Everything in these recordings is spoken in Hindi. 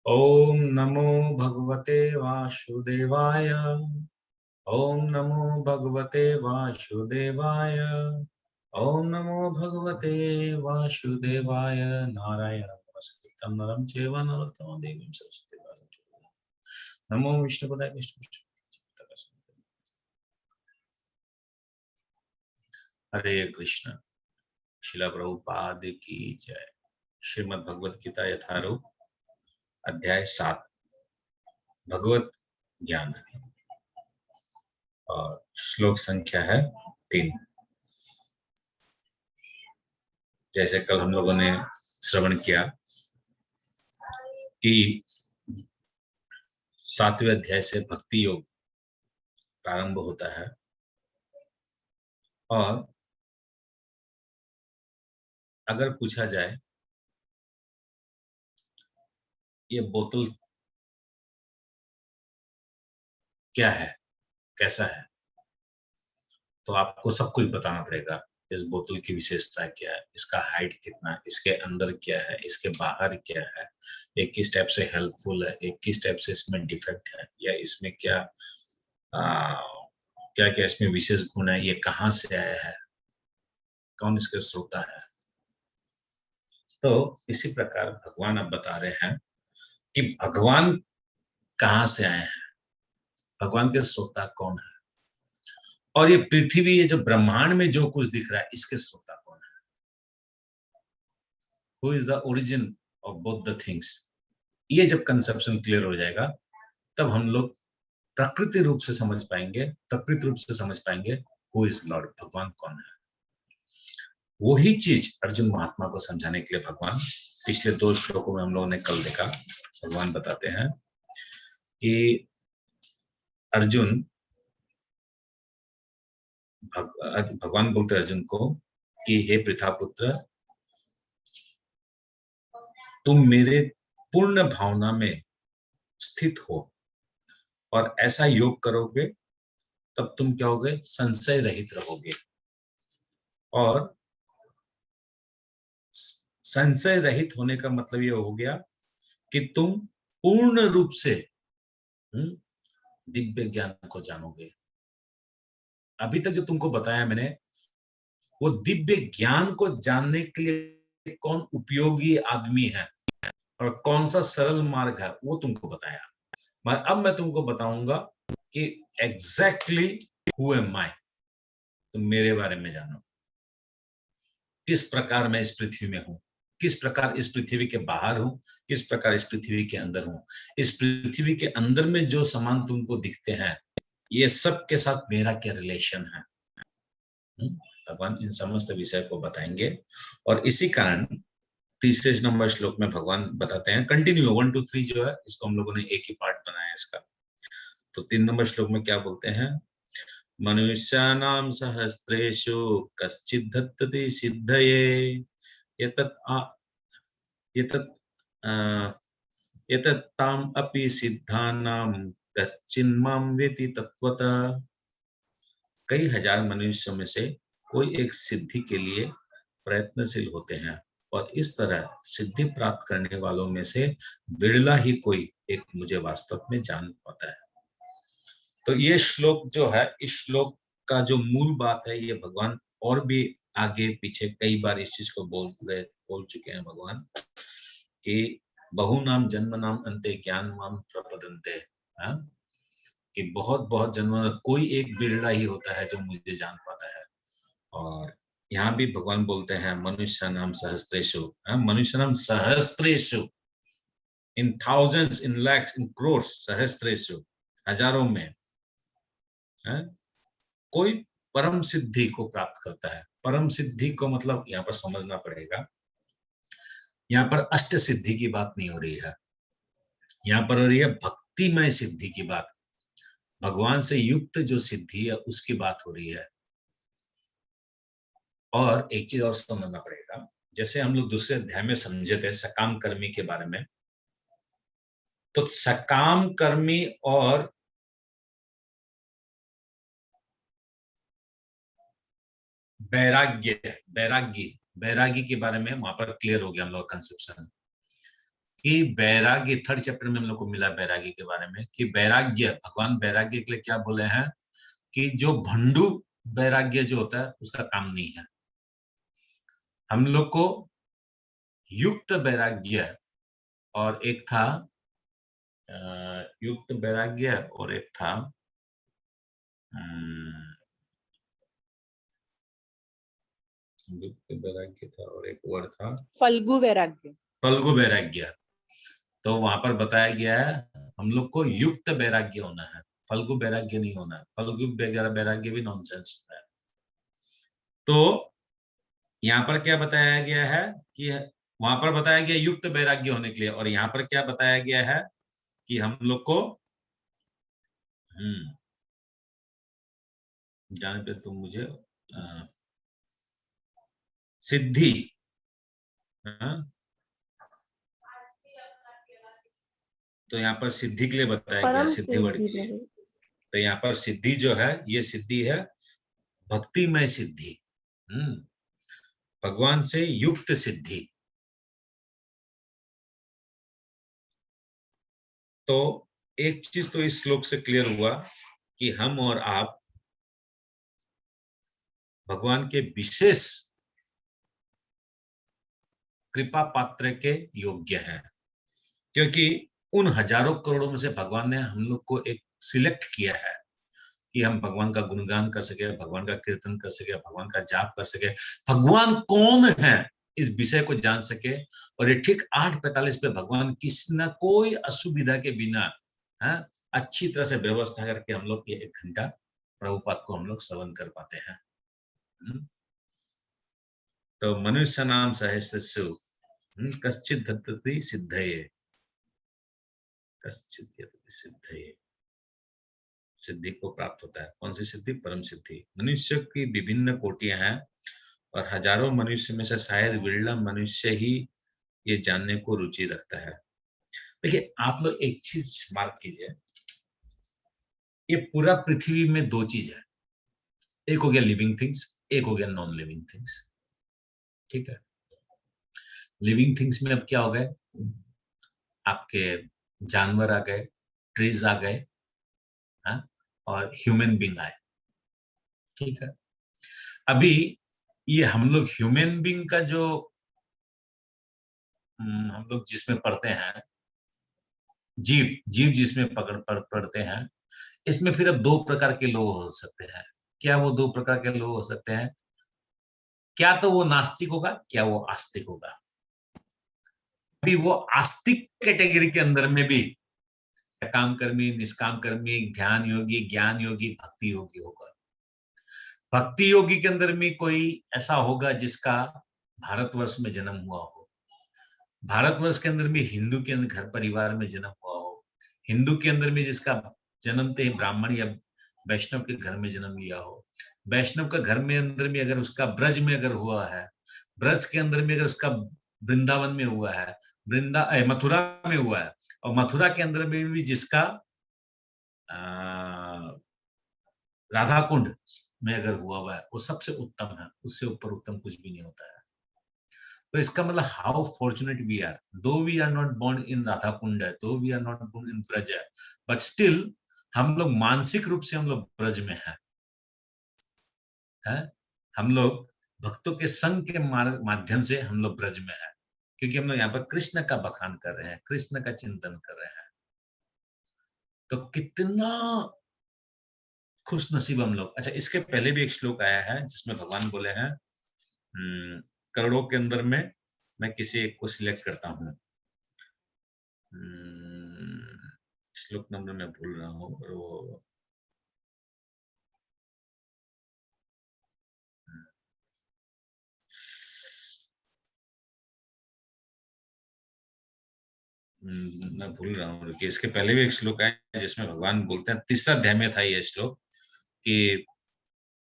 ओम नमो भगवते वासुदेवाय। ओम नमो भगवते वासुदेवाय। ओम नमो भगवते वासुदेवाय। नारायण नमस्कृतं नरं चैव नरोत्तमं देवीं सरस्वतीं व्यासं ततो नमो विष्णुपदाय विष्णुपदाय। हरे कृष्ण। श्रील प्रभुपाद की जय। श्रीमद् भगवद गीता यथारूप अध्याय 7 भगवत ज्ञान और श्लोक संख्या है 3। जैसे कल हम लोगों ने श्रवण किया कि 7वें अध्याय से भक्ति योग प्रारंभ होता है और अगर पूछा जाए ये बोतल क्या है, कैसा है, तो आपको सब कुछ बताना पड़ेगा। इस बोतल की विशेषता क्या है, इसका हाइट कितना, इसके अंदर क्या है, इसके बाहर क्या है, एक किस टाइप से हेल्पफुल है, एक किस टाइप से इसमें डिफेक्ट है, या इसमें क्या क्या क्या इसमें विशेष गुण है, ये कहाँ से आया है, कौन इसके श्रोता है। तो इसी प्रकार भगवान अब बता रहे हैं कि भगवान कहाँ से आए हैं, भगवान के श्रोता कौन है, और ये पृथ्वी, ये जो ब्रह्मांड में जो कुछ दिख रहा है, इसके श्रोता कौन है। Who is the origin of both the things. ये जब कंसेप्शन क्लियर हो जाएगा तब हम लोग प्रकृति रूप से समझ पाएंगे, प्रकृति रूप से समझ पाएंगे हु इज लॉर्ड, भगवान कौन है। वही चीज अर्जुन महात्मा को समझाने के लिए भगवान पिछले 2 श्लोकों में हम लोगों ने कल देखा। भगवान बताते हैं कि अर्जुन, भगवान बोलते अर्जुन को कि हे पृथापुत्र, तुम मेरे पूर्ण भावना में स्थित हो और ऐसा योग करोगे तब तुम क्या होगे, संशय रहित रहोगे। और संशय रहित होने का मतलब ये हो गया कि तुम पूर्ण रूप से दिव्य ज्ञान को जानोगे। अभी तक जो तुमको बताया मैंने, वो दिव्य ज्ञान को जानने के लिए कौन उपयोगी आदमी है और कौन सा सरल मार्ग है, वो तुमको बताया। मगर अब मैं तुमको बताऊंगा कि एग्जैक्टली हु एम आई, तुम मेरे बारे में जानो। किस प्रकार मैं इस पृथ्वी में हूं, किस प्रकार इस पृथ्वी के बाहर हूं, किस प्रकार इस पृथ्वी के अंदर हूं। इस पृथ्वी के अंदर में जो सामान तुमको दिखते हैं, ये सब के साथ मेरा क्या रिलेशन है। भगवान इन समस्त विषय को बताएंगे। और इसी कारण तीसरे नंबर श्लोक में भगवान बताते हैं, कंटिन्यू 1 2 3 जो है, इसको हम लोगों ने एक ही पार्ट बनाया है इसका। तो 3 नंबर श्लोक में क्या बोलते हैं, मनुष्याणां सहस्रेषु कश्चिद्धत्तति सिद्धये एतत् ताम अपि सिद्धानां कश्चिन्मां वेति तत्वतः। कई हजार मनुष्यों में से कोई एक सिद्धि के लिए प्रयत्नशील होते हैं, और इस तरह सिद्धि प्राप्त करने वालों में से विरला ही कोई एक मुझे वास्तव में जान पाता है। तो ये श्लोक जो है, इस श्लोक का जो मूल बात है, ये भगवान और भी आगे पीछे कई बार इस चीज को बोल चुके हैं भगवान कि बहु नाम जन्म नाम अंते ज्ञान माम प्रपदन्ते, कि बहुत बहुत जन्मों में कोई एक बिरला ही होता है जो मुझे जान पाता है। और यहाँ भी भगवान बोलते हैं मनुष्य नाम सहस्त्रेषु, मनुष्य नाम सहस्त्रेषु, इन थाउजेंड्स, इन लैक्स, इन क्रोर्स, सहस्त्रेषु, हजारों में कोई परम सिद्धि को प्राप्त करता है। परम सिद्धि को मतलब यहाँ पर समझना पड़ेगा, यहाँ पर अष्ट सिद्धि की बात नहीं हो रही है, यहाँ पर हो रही है भक्तिमय सिद्धि की बात। भगवान से युक्त जो सिद्धि है उसकी बात हो रही है। और एक चीज और समझना पड़ेगा, जैसे हम लोग दूसरे अध्याय में समझे थे सकाम कर्मी के बारे में, तो सकाम कर्मी और वैराग्य, वैरागी के बारे में वहां पर क्लियर हो गया हम लोग कंसेप्शन। कि वैराग्य, थर्ड चैप्टर में हम लोग को मिला वैराग्य के बारे में, कि वैराग्य, भगवान वैराग्य के लिए क्या बोले हैं कि जो भंडू वैराग्य जो होता है उसका काम नहीं है। हम लोग को युक्त वैराग्य और एक था युक्त वैराग्य और एक था युक्त वैराग्य था और एक और था फल्गु वैराग्य। फल्गु वैराग्य। तो वहां पर बताया गया है हम लोग को युक्त वैराग्य होना है, फल्गु वैराग्य नहीं होना है। फल्गु वैराग्य भी नॉनसेंस है। तो यहाँ पर क्या बताया गया है कि वहां पर बताया गया युक्त वैराग्य होने के लिए, और यहाँ पर क्या बताया गया है कि हम लोग को जाने पे तुम मुझे सिद्धि, तो यहाँ पर सिद्धि के लिए बताया गया, सिद्धि वर्ड के लिए। तो यहाँ पर सिद्धि जो है ये सिद्धि है भक्तिमय सिद्धि, भगवान से युक्त सिद्धि। तो एक चीज तो इस श्लोक से क्लियर हुआ कि हम और आप भगवान के विशेष कृपा पात्र के योग्य हैं, क्योंकि उन हजारों करोड़ों में से भगवान ने हम लोग को एक सिलेक्ट किया है कि हम भगवान का गुणगान कर सके, भगवान का कीर्तन कर सके, भगवान का जाप कर सके, भगवान कौन है इस विषय को जान सके। और ये ठीक 8:45 पे भगवान किसी न कोई असुविधा के बिना अच्छी तरह से व्यवस्था करके हम लोग ये 1 घंटा प्रभुपाद को हम लोग श्रवण कर पाते हैं। तो मनुष्य नाम सहस्रसु कश्चित धत्तति सिद्धये, कश्चित यतति सिद्धये, सिद्धि को प्राप्त होता है। कौन सी सिद्धि? परम सिद्धि। मनुष्य की विभिन्न कोटियां हैं और हजारों मनुष्य में से शायद विरला मनुष्य ही ये जानने को रुचि रखता है। देखिए आप लोग एक चीज मार्क कीजिए, ये पूरा पृथ्वी में 2 चीज है, एक हो गया लिविंग थिंग्स, एक हो गया नॉन लिविंग थिंग्स। ठीक है, लिविंग थिंग्स में अब क्या हो गए, आपके जानवर आ गए, ट्रीज आ गए, और ह्यूमन बीइंग आए। ठीक है, अभी ये हम लोग ह्यूमन बीइंग का जो हम लोग जिसमें पढ़ते हैं, जीव जीव जिसमें पढ़ते हैं, इसमें फिर अब 2 प्रकार के लोग हो सकते हैं। क्या वो 2 प्रकार के लोग हो सकते हैं? क्या तो वो नास्तिक होगा, क्या वो आस्तिक होगा। अभी वो आस्तिक कैटेगरी के अंदर में भी काम कर्मी, निष्काम कर्मी, ध्यान योगी, ज्ञान योगी, भक्ति योगी होगा। भक्ति योगी के अंदर में कोई ऐसा होगा जिसका भारतवर्ष में जन्म हुआ हो, भारतवर्ष के अंदर में हिंदू के अंदर घर परिवार में जन्म हुआ हो, हिंदू के अंदर में जिसका जन्मते ही ब्राह्मण या वैष्णव के घर में जन्म लिया हो, वैष्णव का घर में अंदर में अगर उसका ब्रज में अगर हुआ है, ब्रज के अंदर में अगर उसका वृंदावन में हुआ है, मथुरा में हुआ है, और मथुरा के अंदर में भी जिसका राधा कुंड में अगर हुआ है, वो सबसे उत्तम है, उससे ऊपर उत्तम कुछ भी नहीं होता है। तो इसका मतलब how fortunate we are, though we are not born in Radha Kund है, though we are not born in Braj है, बट स्टिल हम लोग मानसिक रूप से हम लोग ब्रज में हैं। हम लोग भक्तों के संग के माध्यम से हम लोग ब्रज में हैं, क्योंकि हम लोग यहाँ पर कृष्ण का बखान कर रहे हैं, कृष्ण का चिंतन कर रहे हैं। तो कितना खुश नसीब हम लोग। अच्छा, इसके पहले भी एक श्लोक आया है जिसमें भगवान बोले हैं, करोड़ों के अंदर में मैं किसी एक को सिलेक्ट करता हूँ। श्लोक नंबर मैं भूल रहा हूँ, और वो मैं भूल रहा हूँ कि इसके पहले भी एक श्लोक है जिसमें भगवान बोलते हैं, तीसरा अध्याय में था ये श्लोक, कि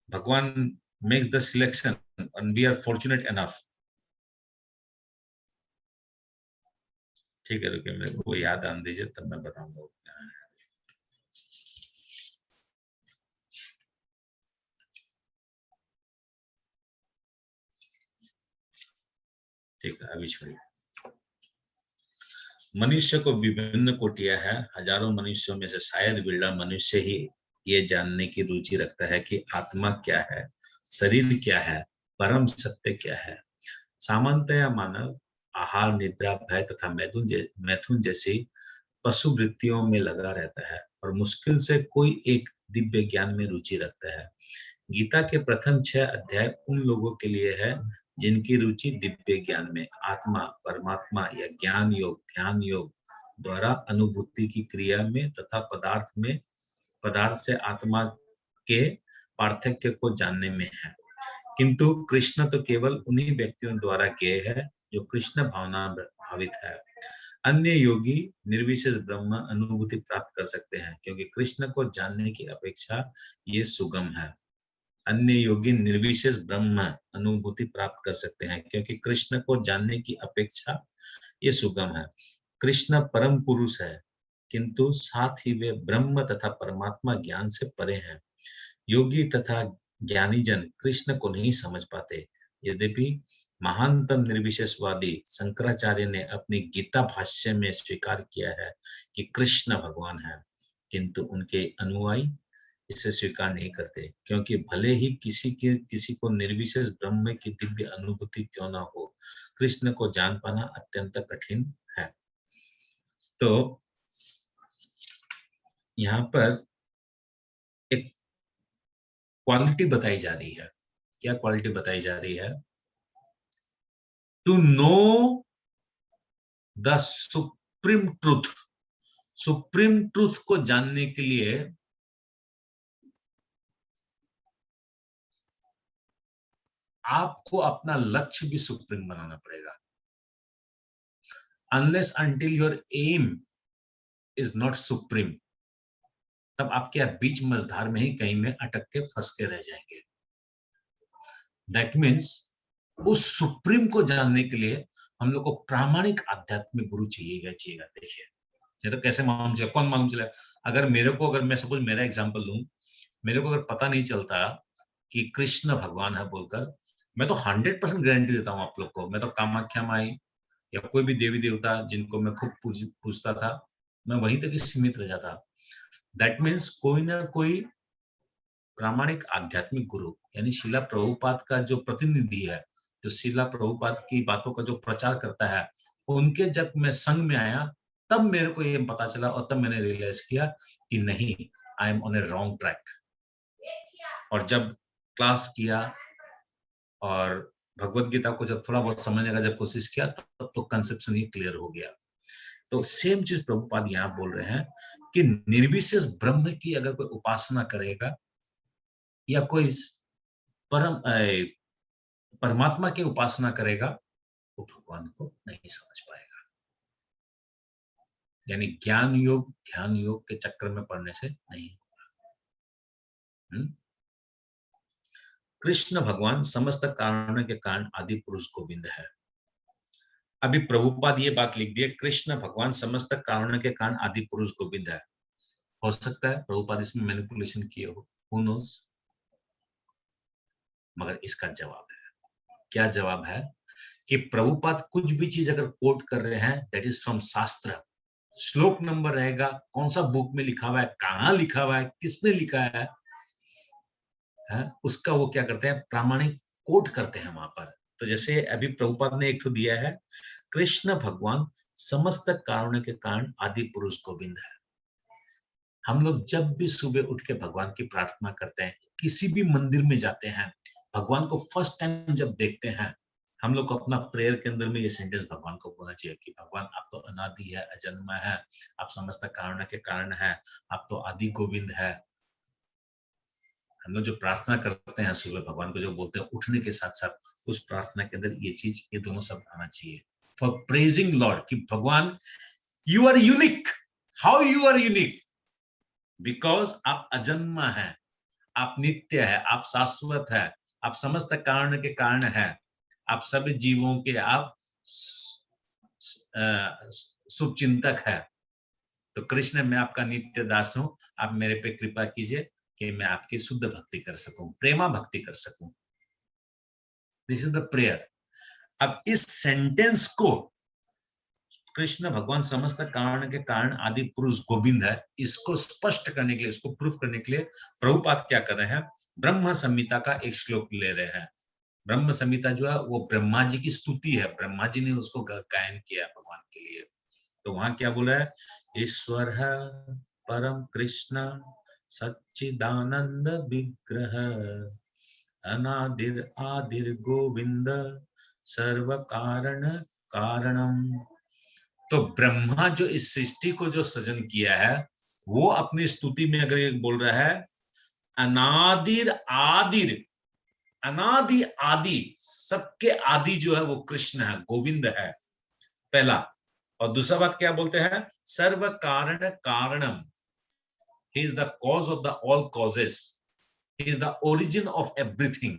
भगवान makes the selection and we are fortunate enough. ठीक है, रुकिए मेरे को याद आने दीजिए तब मैं बताऊंगा। ठीक है, अभी छोड़िए। मनुष्य को विभिन्न कोटियां है, हजारों मनुष्यों में से शायद बिरला मनुष्य ही ये जानने की रुचि रखता है कि आत्मा क्या है, शरीर क्या है, परम सत्य क्या है। सामान्यतया मानव आहार, निद्रा, भय तथा मैथुन जैसी पशु वृत्तियों में लगा रहता है और मुश्किल से कोई एक दिव्य ज्ञान में रुचि रखता है। गीता के प्रथम 6 अध्याय उन लोगों के लिए है जिनकी रुचि दिव्य ज्ञान में, आत्मा, परमात्मा या ज्ञान योग, ध्यान योग द्वारा अनुभूति की क्रिया में तथा पदार्थ से आत्मा के पार्थक्य को जानने में है। किंतु कृष्ण तो केवल उन्हीं व्यक्तियों द्वारा ज्ञेय है जो कृष्ण भावना भावित है। अन्य योगी निर्विशेष ब्रह्म अनुभूति प्राप्त कर सकते हैं क्योंकि कृष्ण को जानने की अपेक्षा ये सुगम है। अन्य योगी निर्विशेष ब्रह्म अनुभूति प्राप्त कर सकते हैं क्योंकि कृष्ण को जानने की अपेक्षा ये सुगम है। कृष्ण परम पुरुष है किंतु साथ ही वे ब्रह्म तथा परमात्मा ज्ञान से परे हैं। योगी तथा ज्ञानी जन कृष्ण को नहीं समझ पाते। यद्यपि महानतम निर्विशेषवादी शंकराचार्य ने अपनी गीता भाष्य में स्वीकार किया है कि कृष्ण भगवान है, किंतु उनके अनुयायी इसे स्वीकार नहीं करते क्योंकि भले ही किसी को निर्विशेष ब्रह्म की दिव्य अनुभूति क्यों ना हो, कृष्ण को जान पाना अत्यंत कठिन है। तो यहाँ पर एक क्वालिटी बताई जा रही है। क्या क्वालिटी बताई जा रही है? To know the supreme truth. Supreme truth को जानने के लिए आपको अपना लक्ष्य भी सुप्रीम बनाना पड़ेगा। Unless until your aim is not supreme, तब आपके बीच मझधार में ही कहीं में अटक के फंस के रह जाएंगे। दैट मीन्स उस सुप्रीम को जानने के लिए हम लोग को प्रामाणिक आध्यात्मिक गुरु चाहिएगा। देखिए, ये तो कैसे मालूम चला, कौन मालूम चला? अगर मैं सपोज मेरा एग्जांपल लूं, मेरे को अगर पता नहीं चलता कि कृष्ण भगवान है बोलकर, मैं तो 100% गारंटी देता हूं आप लोग को, मैं तो कामाख्या माई या कोई भी देवी देवता जिनको मैं खूब पूजता था, मैं वहीं तक ही सीमित रह जाता। दैट मीन्स कोई ना कोई प्रामाणिक आध्यात्मिक गुरु यानी शिला प्रभुपाद का जो प्रतिनिधि है, जो शिला प्रभुपाद की बातों का जो प्रचार करता है, उनके जब मैं संग में आया तब मेरे को ये पता चला और तब मैंने रियलाइज किया कि नहीं, I am on A wrong track. और जब क्लास किया और भगवत गीता को जब थोड़ा बहुत समझने का जब कोशिश किया तब तो कंसेप्शन ही क्लियर हो गया। तो सेम चीज प्रभुपाद यहाँ बोल रहे हैं कि निर्विशेष ब्रह्म की अगर कोई उपासना करेगा या कोई परमात्मा की उपासना करेगा, वो भगवान को नहीं समझ पाएगा। यानी ज्ञान योग, ध्यान योग के चक्कर में पड़ने से नहीं होगा। कृष्ण भगवान समस्त कारणों के कारण आदि पुरुष गोविंद है। अभी प्रभुपाद ये बात लिख दिए, कृष्ण भगवान समस्त कारणों के कारण आदि पुरुष गोविंद है। हो सकता है प्रभुपाद इसमें मैनिपुलेशन किए हो, who knows? मगर इसका जवाब है, क्या जवाब है कि प्रभुपाद कुछ भी चीज अगर कोट कर रहे हैं, दैट इज फ्रॉम शास्त्र। श्लोक नंबर रहेगा, कौन सा बुक में लिखा हुआ है, कहाँ लिखा हुआ है, किसने लिखा है, उसका वो क्या करते हैं, प्रामाणिक कोट करते हैं वहां पर। तो जैसे अभी प्रभुपाद ने एक तो दिया है, कृष्ण भगवान समस्त कारणों के कारण आदि पुरुष गोविंद है। हम लोग जब भी सुबह उठ के भगवान की प्रार्थना करते हैं, किसी भी मंदिर में जाते हैं, भगवान को फर्स्ट टाइम जब देखते हैं, हम लोग को अपना प्रेयर के अंदर में ये सेंटेंस भगवान को बोलना चाहिए कि भगवान आप तो अनादि है, अजन्मा है, आप समस्त कारण के कारण है, आप तो आदि गोविंद है। हम लोग जो प्रार्थना करते हैं सुबह भगवान को जो बोलते हैं, उठने के साथ साथ उस प्रार्थना के अंदर ये चीज, ये दोनों शब्द आना चाहिए फॉर प्रेजिंग लॉर्ड, कि भगवान you are unique. How you are unique? Because आप अजन्मा है, आप नित्य है, आप शाश्वत है, आप समस्त कारण के कारण है, आप सभी जीवों के आप शुभचिंतक है। तो कृष्ण, मैं आपका नित्य दास हूं, आप मेरे पे कृपा कीजिए कि मैं आपकी शुद्ध भक्ति कर सकूं, प्रेमा भक्ति कर सकूं। This is the prayer. अब इस सेंटेंस को कृष्ण भगवान समस्त कारण के कारण आदि पुरुष गोविंद है, इसको स्पष्ट करने के लिए, इसको प्रूफ करने के लिए प्रभुपाद क्या कर रहे हैं, ब्रह्म संहिता का एक श्लोक ले रहे हैं। ब्रह्म संहिता जो है वो ब्रह्मा जी की स्तुति है, ब्रह्मा जी ने उसको गायन किया है भगवान के लिए। तो वहां क्या बोला है, ईश्वर है परम कृष्ण सच्चिदानंद विग्रह अनादिर आदिर गोविंद सर्व कारण कारणम। तो ब्रह्मा जो इस सृष्टि को जो सृजन किया है, वो अपनी स्तुति में अगर ये बोल रहा है अनादिर आदिर, अनादि आदि, सबके आदि जो है वो कृष्ण है, गोविंद है, पहला। और दूसरा बात क्या बोलते हैं, सर्व कारण कारणम, he is the cause of the all causes, he is the origin of everything.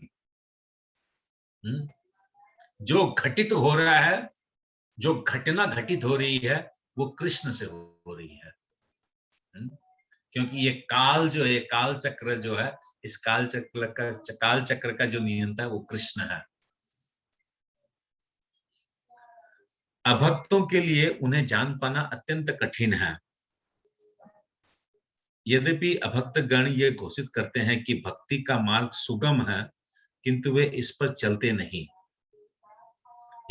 जो घटित हो रहा है, जो घटना घटित हो रही है, वो कृष्ण से हो रही है। क्योंकि ये काल जो है, काल चक्र जो है, इस काल चक्र का जो नियंता है वो कृष्ण है। अभक्तों के लिए उन्हें जान पाना अत्यंत कठिन है। यद्यपि अभक्त गण ये घोषित करते हैं कि भक्ति का मार्ग सुगम है, किंतु वे इस पर चलते नहीं।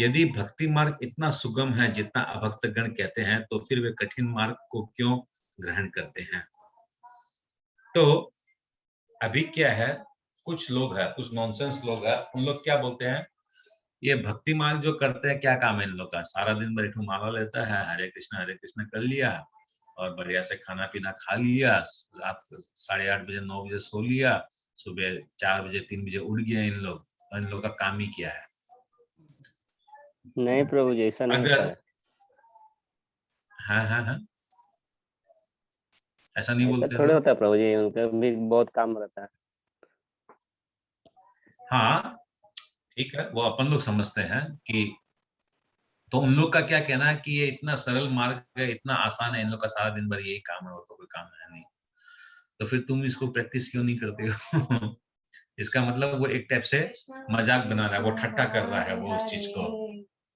यदि भक्ति मार्ग इतना सुगम है जितना अभक्त गण कहते हैं, तो फिर वे कठिन मार्ग को क्यों ग्रहण करते हैं। तो अभी क्या है, कुछ लोग हैं, कुछ नॉनसेंस लोग हैं, उन लोग क्या बोलते हैं, ये भक्ति मार्ग जो करते हैं, क्या काम है इन लोग का, सारा दिन भर माला लेता है, हरे कृष्ण कर लिया और बढ़िया से खाना पीना खा लिया, रात 8:30 बजे 9 बजे सो लिया, सुबह 4 बजे 3 बजे उठ गया इन लोग, और इन लोग का काम ही क्या है। नहीं प्रभु जी, ऐसा नहीं होता अगर है। हाँ, ऐसा नहीं ऐसा बोलते हैं थोड़े लोग। होता है प्रभु जी, उनका भी बहुत काम रहता है। हाँ ठीक है, वो अपन लोग समझते हैं कि, तो उन लोग का क्या कहना है कि ये इतना सरल मार्ग है, इतना आसान है, इन लोग का सारा दिन भर यही काम है और तो कोई काम है नहीं, तो फिर तुम इसको प्रैक्टिस क्यों नहीं करते हो। इसका मतलब वो एक टाइप से मजाक बना रहा है, वो ठट्टा कर रहा है, वो उस चीज को,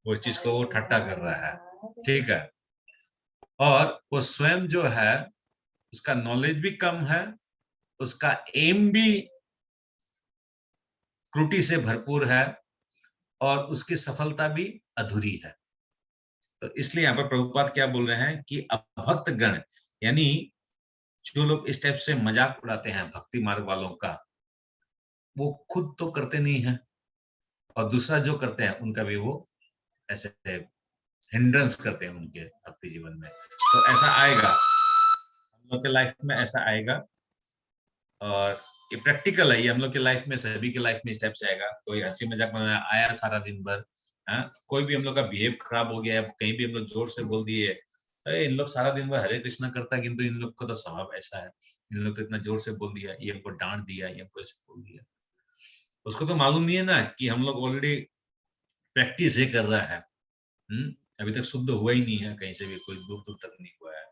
वो चीज को वो ठट्टा कर रहा है, ठीक है। और वो स्वयं जो है उसका नॉलेज भी कम है, उसका एम भी त्रुटि से भरपूर है, और उसकी सफलता भी अधूरी है। तो इसलिए यहाँ पर प्रभुपाद क्या बोल रहे हैं कि अभक्त गण, यानी जो लोग इस टाइप से मजाक उड़ाते हैं भक्ति मार्ग वालों का, वो खुद तो करते नहीं है, और दूसरा जो करते हैं उनका भी वो ऐसे हिंड्रेंस करते हैं उनके भक्ति जीवन में। तो ऐसा आएगा हम लोग के लाइफ में, ऐसा आएगा, और ये प्रैक्टिकल है, ये हम लोग के लाइफ में, सभी के लाइफ में इस टाइप से आएगा। कोई हंसी मजाक में आया सारा दिन भर, कोई भी हम लोग का बिहेव खराब हो गया, कहीं भी हम लोग जोर से बोल दिए, अरे इन लोग सारा दिन भर हरे कृष्णा करता है, किंतु इन लोग का तो स्वभाव ऐसा है, इन लोग तो इतना जोर से बोल दिया, ये हमको डांट दिया, ये हमको ऐसे बोल दिया। उसको तो मालूम नहीं है ना कि हम लोग ऑलरेडी प्रैक्टिस ये कर रहा है। अभी तक शुद्ध हुआ ही नहीं है, कहीं से भी कोई दूर दूर तक नहीं हुआ है।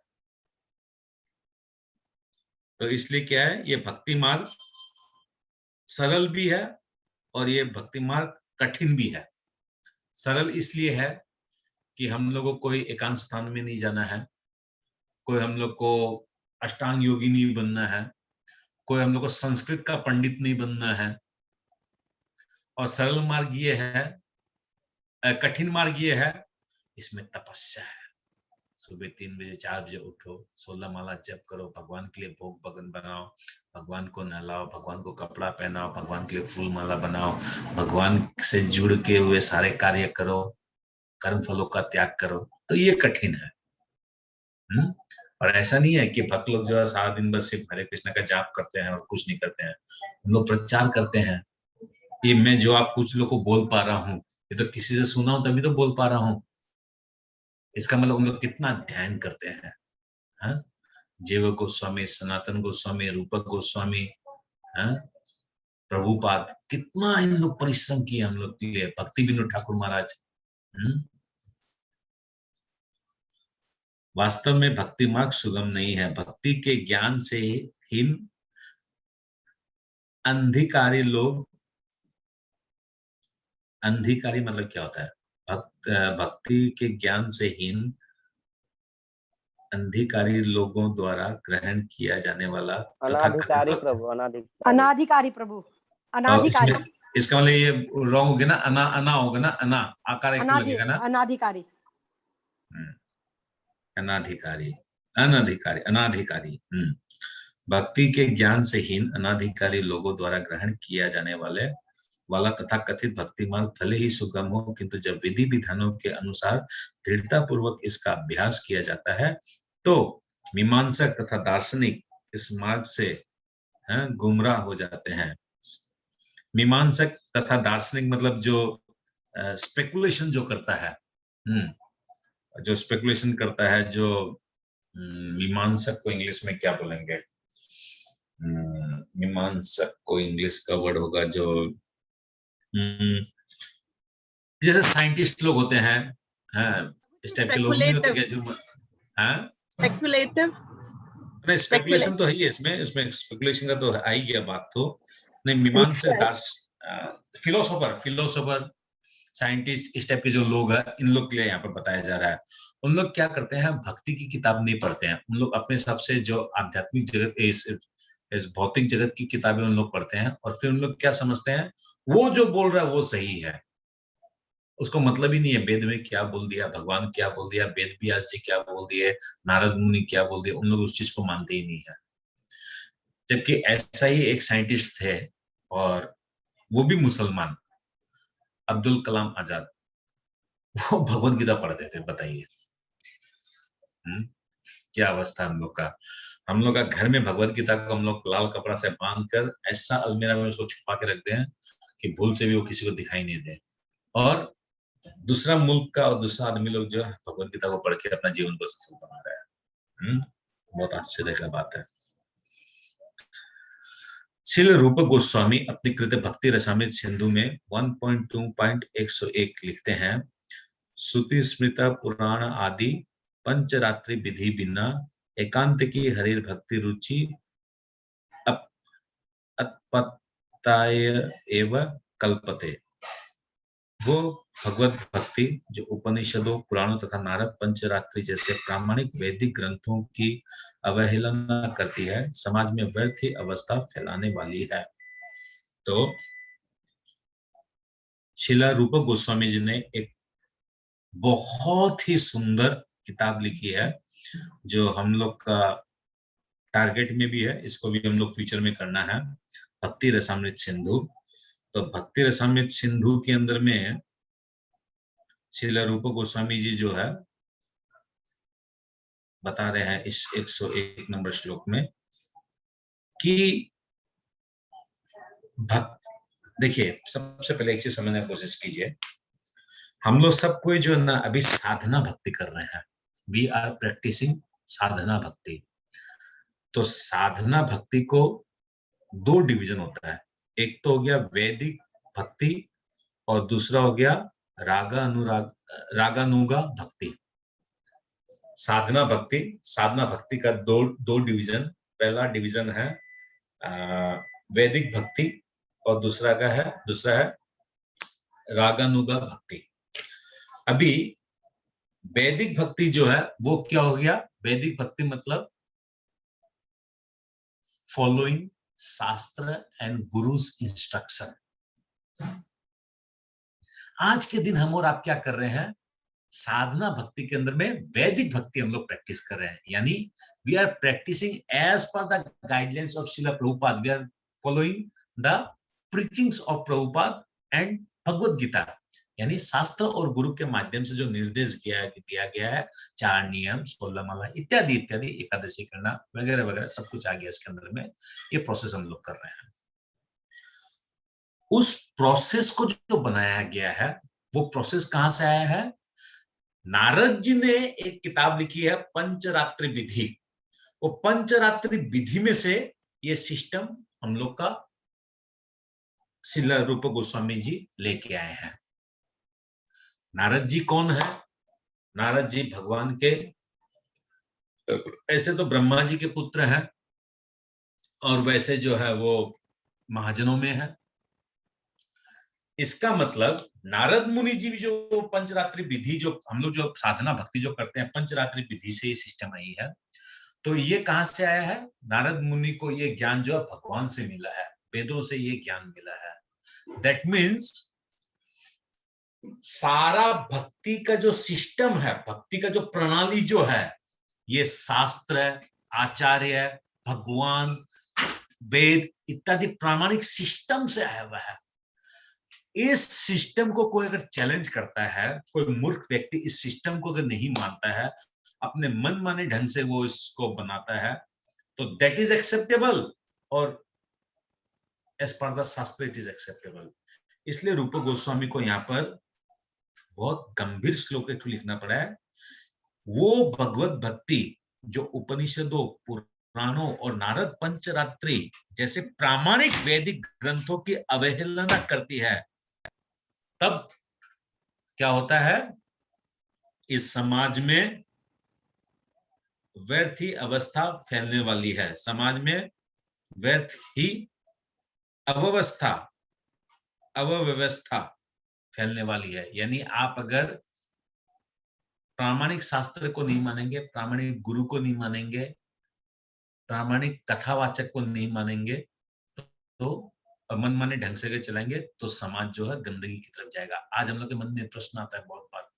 तो इसलिए क्या है, ये भक्ति मार्ग सरल भी है, और ये भक्ति मार्ग कठिन भी है। सरल इसलिए है कि हम लोगों को कोई एकांत स्थान में नहीं जाना है, कोई हम लोग को अष्टांग योगी नहीं बनना है, कोई हम लोग को संस्कृत का पंडित नहीं बनना है। और सरल मार्ग ये है, कठिन मार्ग ये है, इसमें तपस्या है। सुबह 3 बजे 4 बजे उठो, 16 माला जप करो, भगवान के लिए भोग भगन बनाओ, भगवान को नहलाओ, भगवान को कपड़ा पहनाओ, भगवान के लिए फूल माला बनाओ, भगवान से जुड़ के हुए सारे कार्य करो, कर्म फलों का त्याग करो। तो ये कठिन है। और ऐसा नहीं है कि भक्त लोग जो है सारा दिन बस सिर्फ हरे कृष्ण का जाप करते हैं और कुछ नहीं करते हैं, हम लोग प्रचार करते हैं। ये मैं जो आप कुछ लोग को बोल पा रहा हूँ, ये तो किसी से सुना हूं तभी तो बोल पा रहा हूँ। इसका मतलब उन लोग कितना ध्यान करते हैं। हाँ? जीव गोस्वामी, सनातन गोस्वामी, रूपक गोस्वामी, प्रभुपाद, कितना इन लोग परिश्रम किए हम लोग के लिए, भक्ति विनोद ठाकुर महाराज। वास्तव में भक्ति मार्ग सुगम नहीं है। भक्ति के ज्ञान से हीन अंधिकारी लोग, अंधिकारी मतलब क्या होता है, भक्ति के ज्ञान से हीन अंधिकारी लोगों द्वारा ग्रहण किया जाने वाला तथाकथित अनाधिकारी भक्त। प्रभु, अनाधिकारी। अनाधिकारी प्रभु, और अनाधिकारी, इसमें इसका मतलब ये रॉन्ग हो गया ना, अना अना होगा ना, अना आकार एक लगेगा ना। अनाधिकारी, अनाधिकारी, अनाधिकारी, अनाधिकारी। भक्ति के ज्ञान से हीन अनाधिकारी लोगों द्वारा ग्रहण किया जाने वाला तथा कथित भक्ति मार्ग भले ही सुगम हो, किंतु जब विधि विधानों के अनुसार दृढ़ता पूर्वक इसका अभ्यास किया जाता है तो मीमांसक तथा दार्शनिक इस मार्ग से गुमराह हो जाते हैं। मीमांसक तथा दार्शनिक मतलब जो स्पेकुलेशन जो करता है, जो स्पेकुलेशन करता है, जो मीमांसक को इंग्लिश में क्या बोलेंगे? मीमांसक को इंग्लिश का वर्ड होगा जो जैसे साइंटिस्ट लोग होते हैं, इस टाइप के लोग नहीं होते क्या, जो स्पेकुलेटिव। नहीं, स्पेकुलेशन तो है ही इसमें स्पेकुलेशन का तो आ ही गया बात। तो नहीं, मीमांसक फिलोसोफर साइंटिस्ट इस टाइप के जो लोग हैं, इन लोग के लिए यहाँ पर बताया जा रहा है। उन लोग क्या करते हैं, भक्ति की किताब नहीं पढ़ते हैं। उन लोग अपने हिसाब से जो आध्यात्मिक जगत, इस भौतिक जगत की किताबें उन लोग पढ़ते हैं, और फिर उन लोग क्या समझते हैं, वो जो बोल रहा है वो सही है। उसको मतलब ही नहीं है वेद में क्या बोल दिया, भगवान क्या बोल दिया, वेद व्यास जी क्या बोल दिए, नारद मुनि क्या बोल दिए, उन लोग उस चीज को मानते ही नहीं है। जबकि ऐसा ही एक साइंटिस्ट थे, और वो भी मुसलमान, अब्दुल कलाम आजाद, वो भगवत गीता पढ़ते थे। बताइए क्या अवस्था हम लोग का। हम लोग का घर में भगवत गीता को हम लोग लाल कपड़ा से बांध कर ऐसा अलमीरा में उसको छुपा के रखते हैं कि भूल से भी वो किसी को दिखाई नहीं दे। और दूसरा मुल्क का और दूसरा आदमी लोग जो है भगवत गीता को पढ़ के अपना जीवन को सफल बना रहा है। बहुत आश्चर्य का बात है। श्रील रूप गोस्वामी अपनी कृत भक्ति रसामृत सिंधु में 1.2.101 लिखते हैं, श्रुति स्मृता पुराण आदि पंचरात्रि विधि बिना एकांत की हरिर भक्ति रुचि अपत्ताय एव कल्पते। वो भगवत भक्ति जो उपनिषदों, पुराणों तथा नारद पंचरात्रि जैसे प्रामाणिक वैदिक ग्रंथों की अवहेलना करती है, समाज में व्यर्थ ही अवस्था फैलाने वाली है। तो श्रील रूप गोस्वामी जी ने एक बहुत ही सुंदर किताब लिखी है, जो हम लोग का टारगेट में भी है, इसको भी हम लोग फ्यूचर में करना है, भक्ति रसामृत सिंधु। तो भक्ति रसामृत सिंधु के अंदर में श्रील रूप गोस्वामी जी जो है बता रहे हैं इस 101 नंबर श्लोक में कि देखिए, सबसे पहले एक चीज समझने की कोशिश कीजिए। हम लोग सब कोई जो ना अभी साधना भक्ति कर रहे हैं, वी आर प्रैक्टिसिंग साधना भक्ति। तो साधना भक्ति को दो डिवीजन होता है, एक तो हो गया वैदिक भक्ति और दूसरा हो गया रागानुगा भक्ति। साधना भक्ति का दो डिवीजन, पहला डिवीजन है वैदिक भक्ति और दूसरा है रागानुगा भक्ति। अभी वैदिक भक्ति जो है वो क्या हो गया, वैदिक भक्ति मतलब फॉलोइंग शास्त्र एंड गुरुज इंस्ट्रक्शन। आज के दिन हम और आप क्या कर रहे हैं, साधना भक्ति के अंदर में वैदिक भक्ति हम लोग प्रैक्टिस कर रहे हैं, यानी we are practising as per the guidelines of Srila Prabhupada, we are following the preachings of Prabhupada and Bhagavad Gita, यानी शास्त्र और गुरु के माध्यम से जो निर्देश दिया गया है, 4 नियम, 16 माला इत्यादि इत्यादि, एकादशी करना वगैरह वगैरह सब कुछ आ गया इसके अंदर में। ये प्रोसेस हम लोग कर रहे हैं। उस प्रोसेस को जो बनाया गया है, वो प्रोसेस कहां से आया है? नारद जी ने एक किताब लिखी है पंचरात्रि विधि। वो पंचरात्रि विधि में से ये सिस्टम हम लोग का श्रील रूप गोस्वामी जी लेके आए हैं। नारद जी कौन है? नारद जी भगवान के, ऐसे तो ब्रह्मा जी के पुत्र हैं और वैसे जो है वो महाजनों में है। इसका मतलब नारद मुनि जी जो पंचरात्रि विधि, जो हम लोग जो साधना भक्ति जो करते हैं, पंचरात्रि विधि से ये सिस्टम आई है। तो ये कहां से आया है? नारद मुनि को ये ज्ञान जो है भगवान से मिला है, वेदों से ये ज्ञान मिला है। दैट मीन्स सारा भक्ति का जो सिस्टम है, भक्ति का जो प्रणाली जो है, ये शास्त्र, आचार्य, भगवान, वेद इत्यादि प्रामाणिक सिस्टम से आया हुआ है। इस सिस्टम को कोई अगर चैलेंज करता है, कोई मूर्ख व्यक्ति इस सिस्टम को अगर नहीं मानता है, अपने मन माने ढंग से वो इसको बनाता है, तो दैट इज एक्सेप्टेबल, और एज पर द शास्त्र इट इज एक्सेप्टेबल। इसलिए रूप गोस्वामी को यहाँ पर बहुत गंभीर श्लोक एक लिखना पड़ा है। वो भगवत भक्ति जो उपनिषदों, पुराणों और नारद पंचरात्रि जैसे प्रामाणिक वैदिक ग्रंथों की अवहेलना करती है, तब क्या होता है? इस समाज में व्यर्थ ही अवस्था फैलने वाली है। समाज में व्यर्थ ही अव्यवस्था फैलने वाली है। यानी आप अगर प्रामाणिक शास्त्र को नहीं मानेंगे, प्रामाणिक गुरु को नहीं मानेंगे, प्रामाणिक कथावाचक को नहीं मानेंगे, तो मनमाने ढंग से अगर चलाएंगे, तो समाज जो है गंदगी की तरफ जाएगा। आज हम लोग के मन में प्रश्न आता है बहुत बार,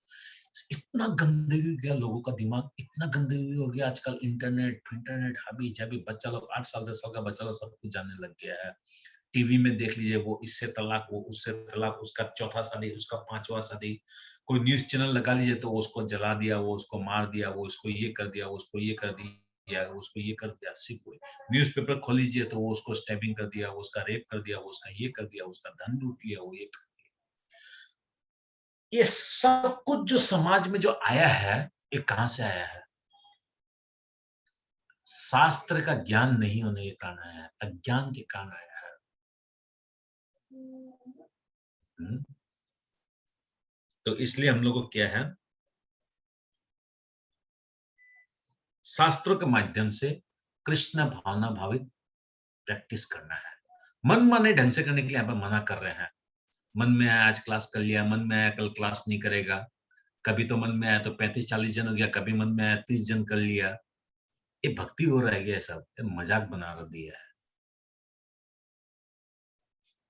इतना गंदगी हो गया, लोगों का दिमाग इतना गंदगी हो गया आजकल, इंटरनेट हाबी जाबी, बच्चा लोग 8 साल 10 साल का बच्चा लोग सब कुछ जानने लग गया है। टीवी में देख लीजिए, वो इससे तलाक, वो उससे तलाक, उसका चौथा शादी, उसका 5वां शादी। कोई न्यूज चैनल लगा लीजिए तो उसको जला दिया, वो उसको मार दिया, वो उसको ये कर दिया, वो उसको ये कर दिया, उसको ये कर दिया। सिर्फ न्यूज़पेपर खोल लीजिए तो वो उसको स्टैबिंग कर दिया, वो उसका रेप कर दिया, वो उसका ये कर दिया, उसका धन लूट लिया, वो ये कर दिया। ये सब कुछ जो समाज में जो आया है, ये कहां से आया है? शास्त्र का ज्ञान नहीं होने के कारण आया है, अज्ञान के कारण आया है। तो इसलिए हम लोग को क्या है, शास्त्रों के माध्यम से कृष्ण भावना भावित प्रैक्टिस करना है। मन माने ढंग से करने के लिए यहाँ पर मना कर रहे हैं। मन में आया आज क्लास कर लिया, मन में आया कल क्लास नहीं करेगा। कभी तो मन में आया तो 35-40 जन हो गया, कभी मन में आया 30 जन कर लिया। ये भक्ति हो रहा है ये सब? ये मजाक बना दिया है।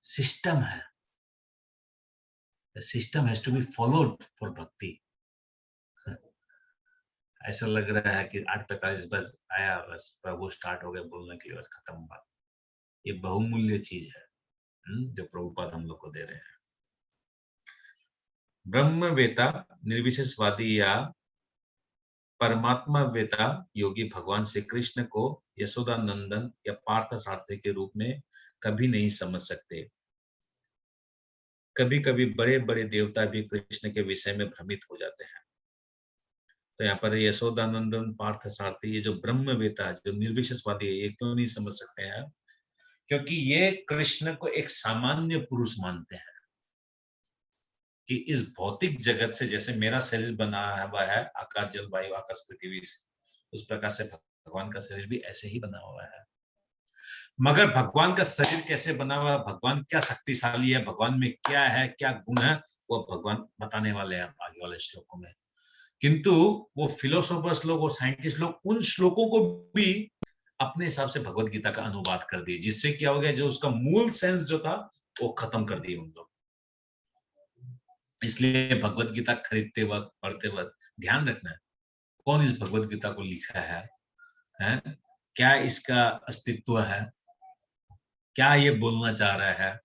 सिस्टम है, system has to be followed for bhakti. ऐसा लग रहा है कि 8:45 बस आया, बस प्रभु स्टार्ट हो गए बोलने के लिए, बस खत्म बात। ये बहुमूल्य चीज है जो प्रभुपाद हम लोग को दे रहे हैं। ब्रह्मवेता निर्विशेषवादी या परमात्मा वेता योगी भगवान श्री कृष्ण को यशोदा नंदन या पार्थ सारथी के रूप में कभी नहीं समझ सकते। कभी कभी बड़े बड़े देवता भी कृष्ण के विषय में भ्रमित हो जाते हैं। तो यहाँ पर यशोदानंदन, पार्थ सारथी, ये जो ब्रह्मवेता, जो निर्विशेषवादी है, ये क्यों नहीं समझ सकते हैं? क्योंकि ये कृष्ण को एक सामान्य पुरुष मानते हैं कि इस भौतिक जगत से जैसे मेरा शरीर बना हुआ है आकाश जल वायु आकाश पृथ्वी से, उस प्रकार से भगवान का शरीर भी ऐसे ही बना हुआ है। मगर भगवान का शरीर कैसे बना हुआ है, भगवान क्या शक्तिशाली है, भगवान में क्या है, क्या गुण है, वो भगवान बताने वाले हैं आगे वाले श्लोकों में। किंतु वो फिलोसोफर्स लोग और साइंटिस्ट लोग उन श्लोकों को भी अपने हिसाब से भगवत गीता का अनुवाद कर दिए, जिससे क्या हो गया, जो उसका मूल सेंस जो था वो खत्म कर दिए उन लोग। इसलिए भगवत गीता खरीदते वक्त, पढ़ते वक्त ध्यान रखना है कौन इस भगवत गीता को लिखा है? क्या इसका अस्तित्व है, क्या ये बोलना चाह रहा है,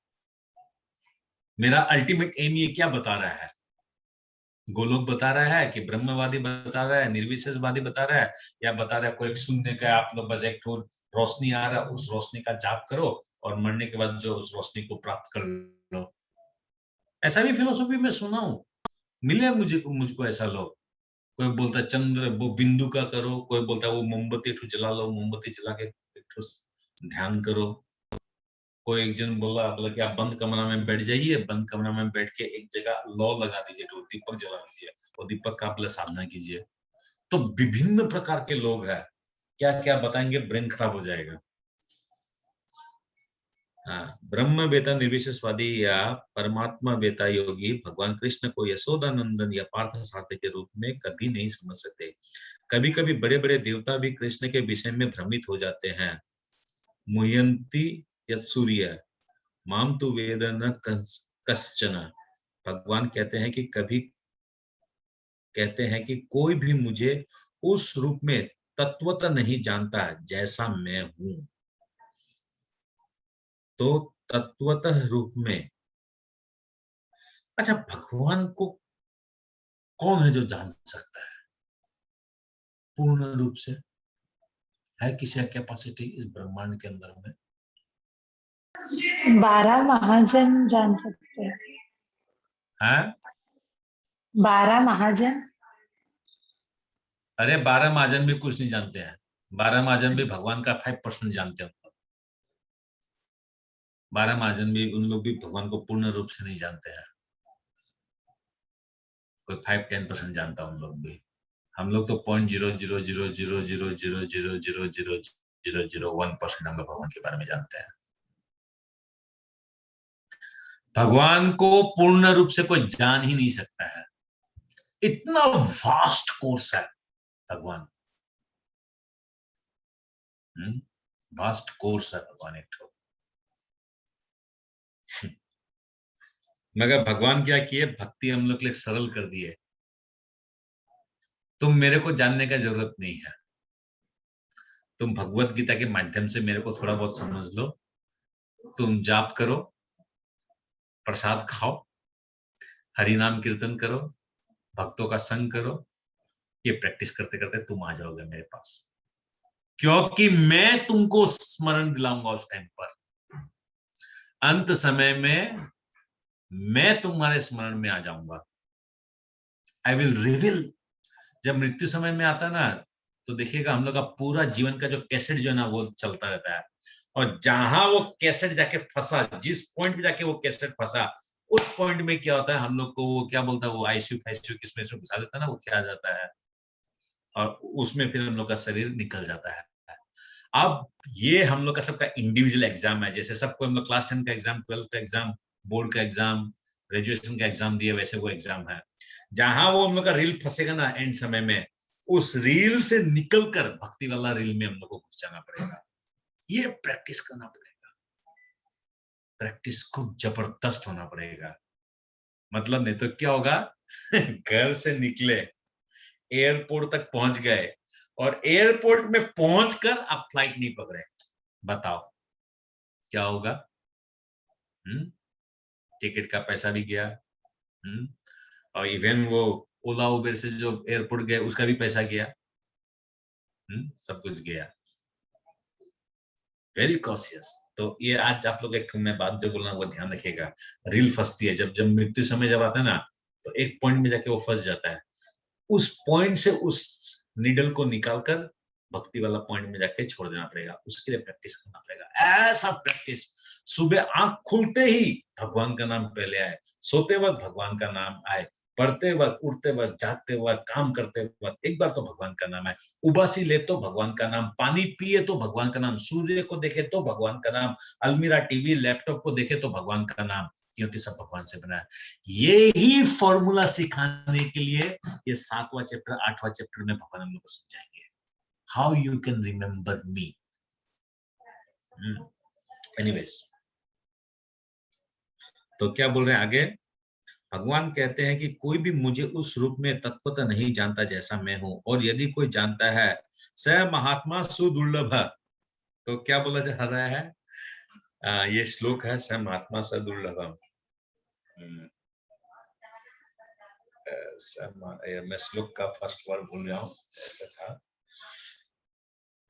मेरा अल्टीमेट एम ये क्या बता रहा है। गोलोक बता रहा है कि ब्रह्मवादी बता रहा है, निर्विशेषवादी बता रहा है, या बता रहा है कोई शून्य का आप लोग बस एक रोशनी आ रहा है, उस रोशनी का जाप करो और मरने के बाद जो उस रोशनी को प्राप्त कर लो। ऐसा भी फिलोसॉफी में सुना हूं, मिले मुझको ऐसा लोग। कोई बोलता है चंद्र वो बिंदु का करो, कोई बोलता है वो मोमबत्ती जला लो, मोमबत्ती जला के ध्यान करो। कोई एक जन बोला मतलब कि आप बंद कमरा में बैठ जाइए, बंद कमरा में बैठ के एक जगह लौ लगा दीजिए, तो दीपक जला लीजिए और दीपक का आप साधना कीजिए। तो विभिन्न प्रकार के लोग हैं, क्या क्या बताएंगे, ब्रेन खराब हो जाएगा। ब्रह्म वेता निर्विशेषवादी या परमात्मा वेता योगी भगवान कृष्ण को यशोदानंदन या पार्थ सारथी के रूप में कभी नहीं समझ सकते। कभी कभी बड़े बड़े देवता भी कृष्ण के विषय में भ्रमित हो जाते हैं। मुह्यंती यत्सूर्य माम तु वेद न कश्चन। भगवान कहते हैं कि कोई भी मुझे उस रूप में तत्वतः नहीं जानता जैसा मैं हूं। तो तत्वतः रूप में, अच्छा, भगवान को कौन है जो जान सकता है पूर्ण रूप से? है किसी कैपेसिटी इस ब्रह्मांड के अंदर में? 12 महाजन जान सकते हैं। है 12 महाजन। अरे 12 महाजन भी कुछ नहीं जानते हैं। 12 महाजन भी भगवान का 5% जानते हैं। 12 महाजन भी, उन लोग भी भगवान को पूर्ण रूप से नहीं जानते हैं। कोई 5-10% जानता है उन लोग भी। हम लोग तो 0.000000000001% हम लोग भगवान के बारे में जानते हैं। भगवान को पूर्ण रूप से कोई जान ही नहीं सकता है। इतना वास्ट कोर्स है भगवान। वास्ट कोर्स है भगवान एक ठो। मगर भगवान क्या किए, भक्ति हम लोग के लिए सरल कर दिए। तुम मेरे को जानने का जरूरत नहीं है। तुम भगवत गीता के माध्यम से मेरे को थोड़ा बहुत समझ लो। तुम जाप करो, प्रसाद खाओ, हरि नाम कीर्तन करो, भक्तों का संग करो। ये प्रैक्टिस करते करते तुम आ जाओगे मेरे पास, क्योंकि मैं तुमको स्मरण दिलाऊंगा उस टाइम पर। अंत समय में मैं तुम्हारे स्मरण में आ जाऊंगा। I will reveal. जब मृत्यु समय में आता ना, तो देखिएगा हम लोग का पूरा जीवन का जो कैसेट जो है ना, वो चलता रहता है। और जहां वो कैसेट जाके फंसा, जिस पॉइंट पे जाके वो कैसेट फंसा, उस पॉइंट में क्या होता है, हम लोग को वो क्या बोलता है, वो आईसीयू किसमें घुसा देता है ना, वो क्या आ जाता है, और उसमें फिर हम लोग का शरीर निकल जाता है। अब ये हम लोग का सबका इंडिविजुअल एग्जाम है। जैसे सबको हम लोग क्लास 10 का एग्जाम, 12 का एग्जाम, बोर्ड का एग्जाम, ग्रेजुएशन का एग्जाम दिए, वैसे वो एग्जाम है। जहां वो हम लोग का रील फंसेगा ना एंड समय में, उस रील से निकलकर भक्ति वाला रील में हम लोग को घुस जाना पड़ेगा। ये प्रैक्टिस करना पड़ेगा। प्रैक्टिस खूब जबरदस्त होना पड़ेगा। मतलब नहीं तो क्या होगा, घर से निकले, एयरपोर्ट तक पहुंच गए, और एयरपोर्ट में पहुंचकर आप फ्लाइट नहीं पकड़े, बताओ क्या होगा? टिकट का पैसा भी गया, और इवन वो ओला उबेर से जो एयरपोर्ट गए उसका भी पैसा गया, सब कुछ गया। Very cautious. तो ये आज आप लोग एक मैं बात जो बोलना वो ध्यान रखिएगा। रील फंसती है जब मृत्यु समय जब आता है ना, तो एक पॉइंट में जाके वो फंस जाता है। उस पॉइंट से उस नीडल को निकालकर भक्ति वाला पॉइंट में जाके छोड़ देना पड़ेगा। उसके लिए प्रैक्टिस करना पड़ेगा। ऐसा प्रैक्टिस, सुबह आंख खुलते ही भगवान का नाम पहले आए, सोते वक्त भगवान का नाम आए, पढ़ते वक्त, उठते वक्त, जागते वक्त, काम करते वक्त एक बार तो भगवान का नाम आए। उबासी ले तो भगवान का नाम, पानी पिए तो भगवान का नाम, सूर्य को देखे तो भगवान का नाम, अलमीरा, टीवी, लैपटॉप को देखे तो भगवान का नाम, क्योंकि सब भगवान से बना है। ये ही फॉर्मूला सिखाने के लिए ये 7वां चैप्टर, 8वां चैप्टर में भगवान हम लोग को समझाएंगे। How you can remember me. Anyways, तो क्या बोल रहे हैं आगे? भगवान कहते हैं कि कोई भी मुझे उस रूप में तत्वतः नहीं जानता जैसा मैं हूं, और यदि कोई जानता है स महात्मा सुदुर्लभ। तो क्या बोला जा रहा है? ये श्लोक है, स महात्मा सुदुर्लभम। मैं श्लोक का फर्स्ट वर्ड भूल गया हूं, ऐसा था।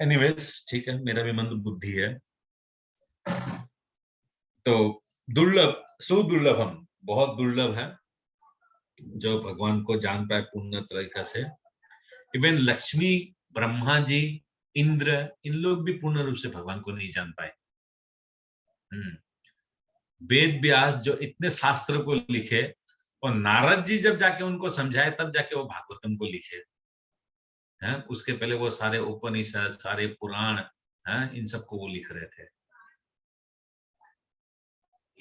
एनीवेज, ठीक है, मेरा भी मंद बुद्धि है। तो दुर्लभ, सुदुर्लभम, बहुत दुर्लभ है जो भगवान को जान पाए पूर्ण तरीका से। इवन लक्ष्मी, ब्रह्मा जी, इंद्र, इन लोग भी पूर्ण रूप से भगवान को नहीं जान पाए। वेद व्यास जो इतने शास्त्र को लिखे, और नारद जी जब जाके उनको समझाए तब जाके वो भागवतम को लिखे हैं। उसके पहले वो सारे उपनिषद, सारे पुराण, इन सबको वो लिख रहे थे।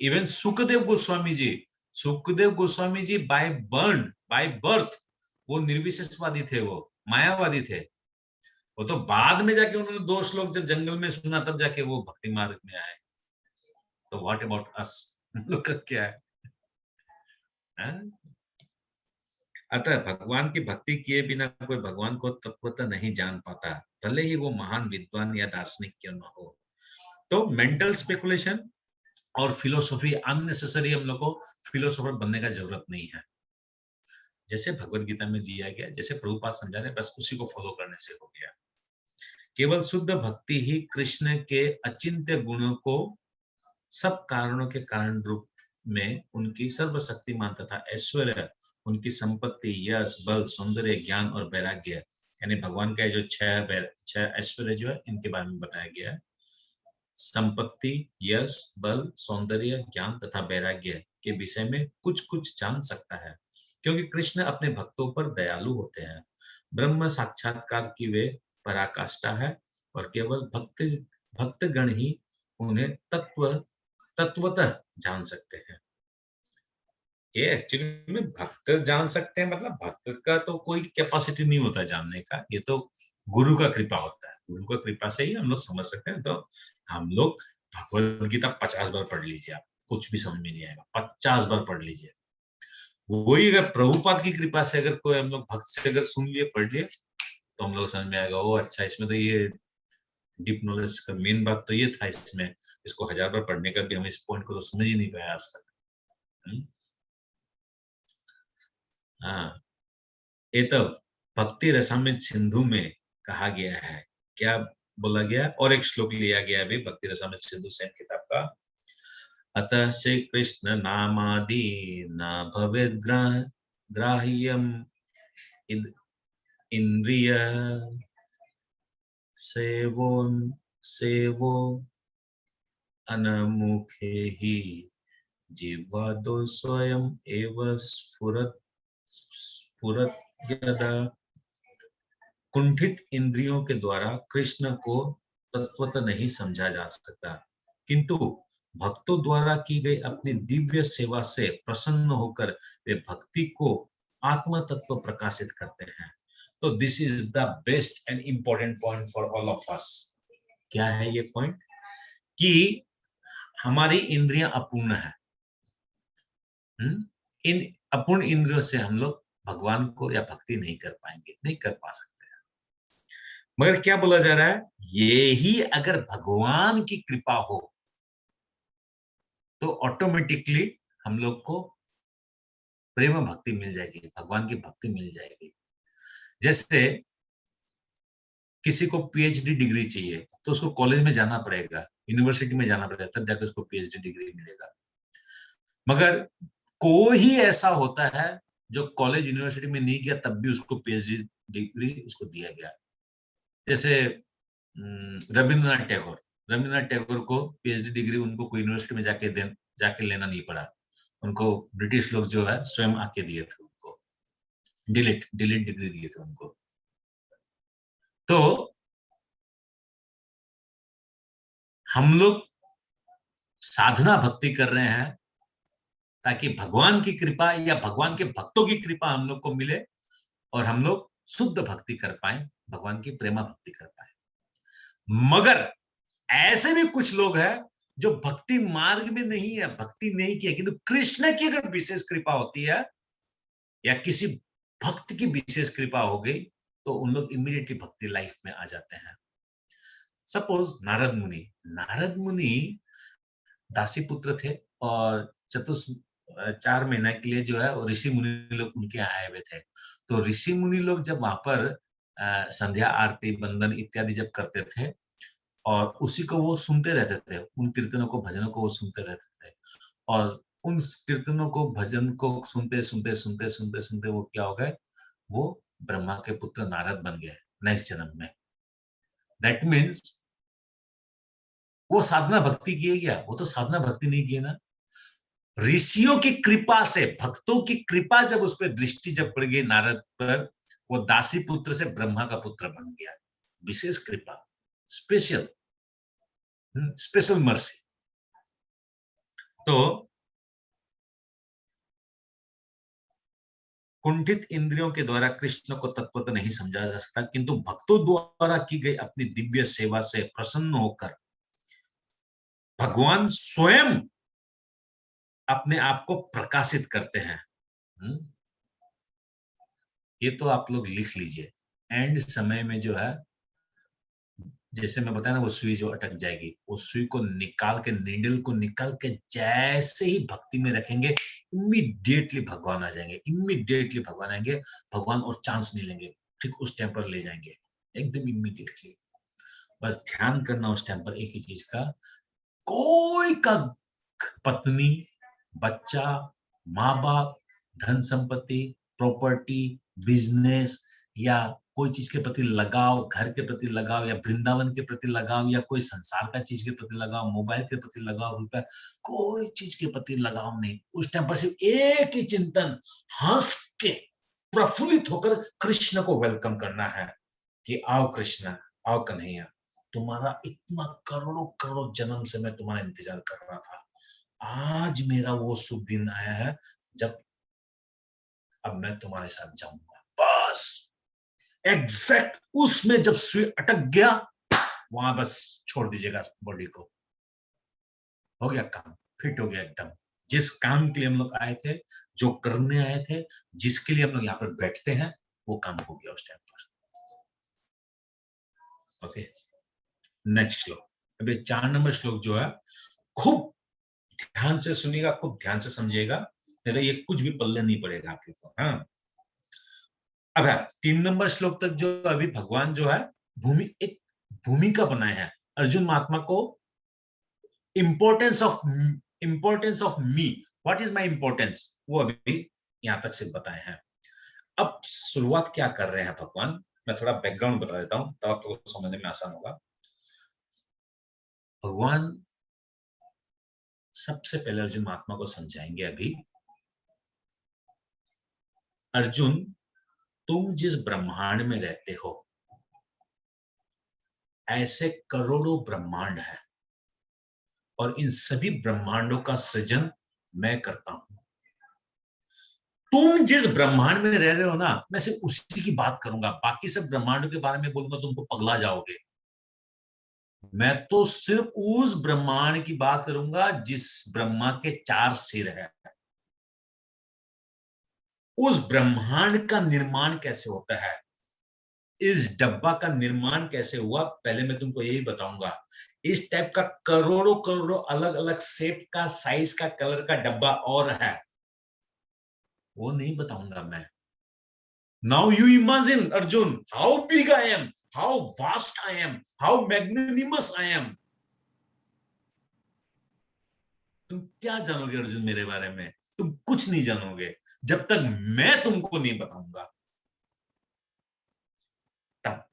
Even Sukhdev Goswami ji by birth वो निर्विशेषवादी थे, वो मायावादी थे। वो तो बाद में जाके उन्होंने 2 श्लोक जब जंगल में सुना तब जाके वो भक्ति मार्ग में आए। तो व्हाट अबाउट अस, लोग का क्या है? अतः भगवान की भक्ति किए बिना कोई भगवान को तत्वतः नहीं जान पाता, भले ही वो महान विद्वान या दार्शनिक क्यों न हो। तो मेंटल स्पेकुलेशन और फिलोसॉफी अननेसेसरी, हम लोग को फिलोसोफर बनने का जरूरत नहीं है। जैसे भगवत गीता में दिया गया, जैसे प्रभुपाद समझा रहे, बस उसी को फॉलो करने से हो गया। केवल शुद्ध भक्ति ही कृष्ण के अचिंत्य गुणों को सब कारणों के कारण रूप में उनकी सर्वशक्तिमान तथा ऐश्वर्य, उनकी संपत्ति, यश, बल, सौंदर्य, ज्ञान और वैराग्य, यानी भगवान का जो 6 ऐश्वर्य जो है, इनके बारे में बताया गया है। संपत्ति, यश, बल, सौंदर्य, ज्ञान तथा वैराग्य के विषय में कुछ कुछ जान सकता है, क्योंकि कृष्ण अपने भक्तों पर दयालु होते हैं। ब्रह्म साक्षात्कार की वे पराकाष्ठा है और केवल भक्तगण ही उन्हें तत्वतः जान सकते हैं। ये एक्चुअली में भक्त जान सकते हैं, मतलब भक्त का तो कोई कैपेसिटी नहीं होता जानने का, ये तो गुरु का कृपा होता है। गुरु का कृपा से ही हम लोग समझ सकते हैं। तो हम लोग भगवत गीता 50 बार पढ़ लीजिए, आप कुछ भी समझ में नहीं आएगा। 50 बार पढ़ लीजिए। वही अगर प्रभुपाद की कृपा से अगर कोई हम लोग भक्त से अगर सुन लिए, पढ़ लिए, तो हम लोग समझ में आएगा, ओ अच्छा, इसमें तो ये डीप नॉलेज का मेन बात तो ये था इसमें, इसको 1000 बार पढ़ने का भी हम इस पॉइंट को तो समझ ही नहीं पाया आज तक। हाँ, ये तो भक्ति रसामृत सिंधु में कहा गया है। क्या बोला गया? और एक श्लोक लिया गया भी भक्ति रसामृत सिंधु सेन किताब का। अतः श्री कृष्ण नामादि न भवेद ग्राह्यम इंद्रिय सेवो अनमुखे ही जीवादो स्वयं एव स्फुरत यदा। कुंठित इंद्रियों के द्वारा कृष्ण को तत्वतः नहीं समझा जा सकता, किंतु भक्तों द्वारा की गई अपनी दिव्य सेवा से प्रसन्न होकर वे भक्ति को आत्म तत्व प्रकाशित करते हैं। तो this is the best and important point for all of us. क्या है ये पॉइंट? कि हमारी इंद्रियां अपूर्ण है। इन अपूर्ण इंद्रियों से हम लोग भगवान को या भक्ति नहीं कर पाएंगे, नहीं कर पा सकते। मगर क्या बोला जा रहा है? ये ही अगर भगवान की कृपा हो तो ऑटोमेटिकली हम लोग को प्रेम भक्ति मिल जाएगी, भगवान की भक्ति मिल जाएगी। जैसे किसी को पीएचडी डिग्री चाहिए तो उसको कॉलेज में जाना पड़ेगा, यूनिवर्सिटी में जाना पड़ेगा, तब जाकर उसको पीएचडी डिग्री मिलेगा। मगर कोई ऐसा होता है जो कॉलेज यूनिवर्सिटी में नहीं गया तब भी उसको पीएचडी डिग्री उसको दिया गया। जैसे रविंद्रनाथ टैगोर को पीएचडी डिग्री उनको कोई यूनिवर्सिटी में जाके लेना नहीं पड़ा, उनको ब्रिटिश लोग जो है स्वयं आके दिए थे, उनको डिलीट डिग्री दिए थे उनको। तो हम लोग साधना भक्ति कर रहे हैं ताकि भगवान की कृपा या भगवान के भक्तों की कृपा हम लोग को मिले और हम लोग शुद्ध भक्ति कर पाए, भगवान की प्रेमा भक्ति कर पाए। मगर ऐसे भी कुछ लोग हैं जो भक्ति मार्ग में नहीं है, भक्ति नहीं किया, किंतु कृष्ण की अगर विशेष कृपा होती है या किसी भक्त की विशेष कृपा हो गई तो उन लोग इमीडिएटली भक्ति लाइफ में आ जाते हैं। सपोज नारद मुनि दासी पुत्र थे और 4 महीने के लिए जो है ऋषि मुनि लोग उनके आए हुए थे। तो ऋषि मुनि लोग जब वहां पर संध्या आरती बंदन इत्यादि जब करते थे और उसी को वो सुनते रहते थे, उन कीर्तनों को भजनों को वो सुनते रहते थे और उन कीर्तनों को भजन को सुनते सुनते सुनते सुनते सुनते वो क्या हो गए, वो ब्रह्मा के पुत्र नारद बन गए नेक्स्ट जन्म में। दैट मीन्स वो साधना भक्ति किए क्या? वो तो साधना भक्ति नहीं किए ना। ऋषियों की कृपा से, भक्तों की कृपा जब उस पर दृष्टि जब पड़ गई नारद पर, वो दासी पुत्र से ब्रह्मा का पुत्र बन गया। विशेष कृपा, स्पेशल मर्सी। तो कुंठित इंद्रियों के द्वारा कृष्ण को तत्वतः नहीं समझा जा सकता, किंतु भक्तों द्वारा की गई अपनी दिव्य सेवा से प्रसन्न होकर भगवान स्वयं अपने आप को प्रकाशित करते हैं। ये तो आप लोग लिख लीजिए। एंड समय में जो है, जैसे मैं बताया ना, वो सुई जो अटक जाएगी, वो सुई को निकाल के, नीडल को निकाल के जैसे ही भक्ति में रखेंगे, इमीडिएटली भगवान आ जाएंगे, इमीडिएटली भगवान आएंगे। भगवान और चांस नहीं लेंगे, ठीक उस टाइम पर ले जाएंगे, एकदम इमीडिएटली। बस ध्यान करना उस टाइम पर एक ही चीज का, कोई का पत्नी, बच्चा, माँ बाप, धन संपत्ति, प्रॉपर्टी, बिजनेस या कोई चीज के प्रति लगाव, घर के प्रति लगाव या वृंदावन के प्रति लगाव या कोई संसार का चीज के प्रति लगाव, मोबाइल के प्रति लगाव, रुपया, कोई चीज के प्रति लगाव नहीं। उस टाइम पर सिर्फ एक ही चिंतन, हंस के प्रफुल्लित होकर कृष्ण को वेलकम करना है कि आओ कृष्ण, आओ कन्हैया, तुम्हारा इतना करोड़ों करोड़ों जन्म से मैं तुम्हारा इंतजार कर रहा था, आज मेरा वो शुभ दिन आया है जब अब मैं तुम्हारे साथ जाऊंगा। बस एग्जैक्ट उसमें जब सुई अटक गया, वहां बस छोड़ दीजिएगा बॉडी को, हो गया काम, फिट हो गया एकदम। जिस काम के लिए हम लोग आए थे, जो करने आए थे, जिसके लिए हम लोग यहाँ पर बैठते हैं, वो काम हो गया उस टाइम पर। ओके, नेक्स्ट श्लोक। अभी 4 नंबर श्लोक जो है, खूब ध्यान से सुनिएगा, खूब ध्यान से समझिएगा, नहीं ये कुछ भी पल्ले नहीं पड़ेगा आप लोग को। हाँ, अब है 3 नंबर श्लोक तक जो अभी भगवान जो है एक भूमिका बनाए हैं अर्जुन महात्मा को, importance of me, what is my importance, वो अभी यहां तक सिर्फ बताए हैं। अब शुरुआत क्या कर रहे हैं भगवान, मैं थोड़ा बैकग्राउंड बता देता हूं, तब आपको समझने में आसान होगा। भगवान सबसे पहले अर्जुन महात्मा को समझाएंगे अभी, अर्जुन तुम जिस ब्रह्मांड में रहते हो, ऐसे करोड़ों ब्रह्मांड है और इन सभी ब्रह्मांडों का सृजन मैं करता हूं। तुम जिस ब्रह्मांड में रह रहे हो ना, मैं सिर्फ उसी की बात करूंगा, बाकी सब ब्रह्मांडों के बारे में बोलूंगा तुमको पगला जाओगे। मैं तो सिर्फ उस ब्रह्मांड की बात करूंगा जिस ब्रह्मा के 4 सिर है। उस ब्रह्मांड का निर्माण कैसे होता है, इस डब्बा का निर्माण कैसे हुआ, पहले मैं तुमको यही बताऊंगा। इस टाइप का करोड़ों करोड़ों अलग अलग शेप का, साइज का, कलर का डब्बा और है, वो नहीं बताऊंगा मैं। Now you imagine Arjun, how big I am, how vast I am, how magnanimous I am. तुम क्या जानोगे अर्जुन मेरे बारे में, तुम कुछ नहीं जानोगे जब तक मैं तुमको नहीं बताऊंगा। तब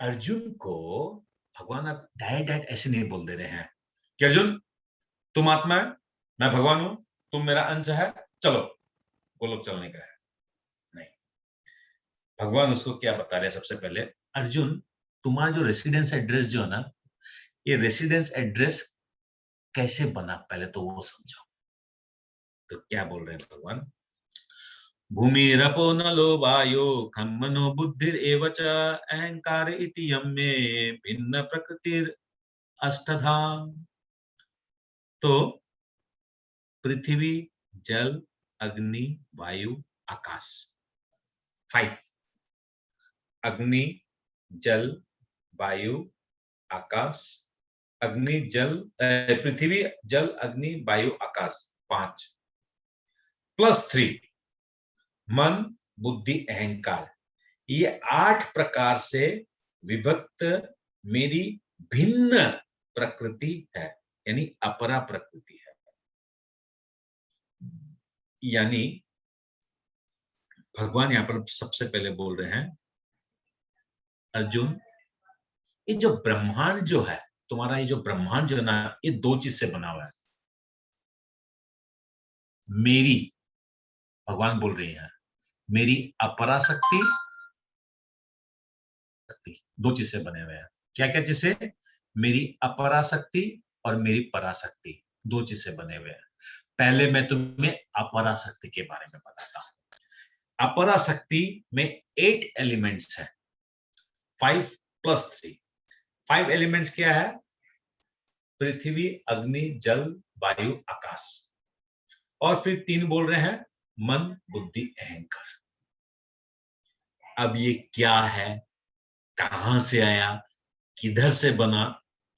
अर्जुन को भगवान अब डायरेक्ट ऐसे नहीं बोल दे रहे हैं कि अर्जुन तुम आत्मा है, मैं भगवान हूं, तुम मेरा अंश है, चलो गोलोक चलने का है। नहीं, भगवान उसको क्या बता रहे हैं, सबसे पहले अर्जुन तुम्हारा जो रेसिडेंस एड्रेस जो है ना, ये रेसिडेंस एड्रेस कैसे बना, पहले तो वो समझो। तो क्या बोल रहे हैं भगवान, भूमिरपो नलो वायो खम मनो बुद्धिर एवच अहंकार इति यम में भिन्न प्रकृतिर अष्टधा। तो पृथ्वी, जल, अग्नि, वायु, आकाश, 5। अग्नि, जल, वायु, आकाश, अग्नि, जल, पृथ्वी, जल, अग्नि, वायु, आकाश, 5 +3 मन, बुद्धि, अहंकार, ये 8 प्रकार से विभक्त मेरी भिन्न प्रकृति है, यानी अपरा प्रकृति है। यानी भगवान यहां पर सबसे पहले बोल रहे हैं, अर्जुन ये जो ब्रह्मांड जो है तुम्हारा, ये जो ब्रह्मांड जो है ना, ये 2 चीज से बना हुआ है। मेरी, भगवान बोल रही है, मेरी अपरा शक्ति, 2 चीज से बने हुए हैं। क्या क्या चीज से, मेरी अपरा शक्ति और मेरी पराशक्ति, दो चीज से बने हुए हैं। पहले मैं तुम्हें अपराशक्ति के बारे में बताता हूं। अपराशक्ति में 8 एलिमेंट्स है, 5 + 3। 5 एलिमेंट्स क्या है? पृथ्वी, अग्नि, जल, वायु, आकाश। और फिर 3 बोल रहे हैं, मन, बुद्धि, अहंकार। अब ये क्या है, कहां से आया, किधर से बना,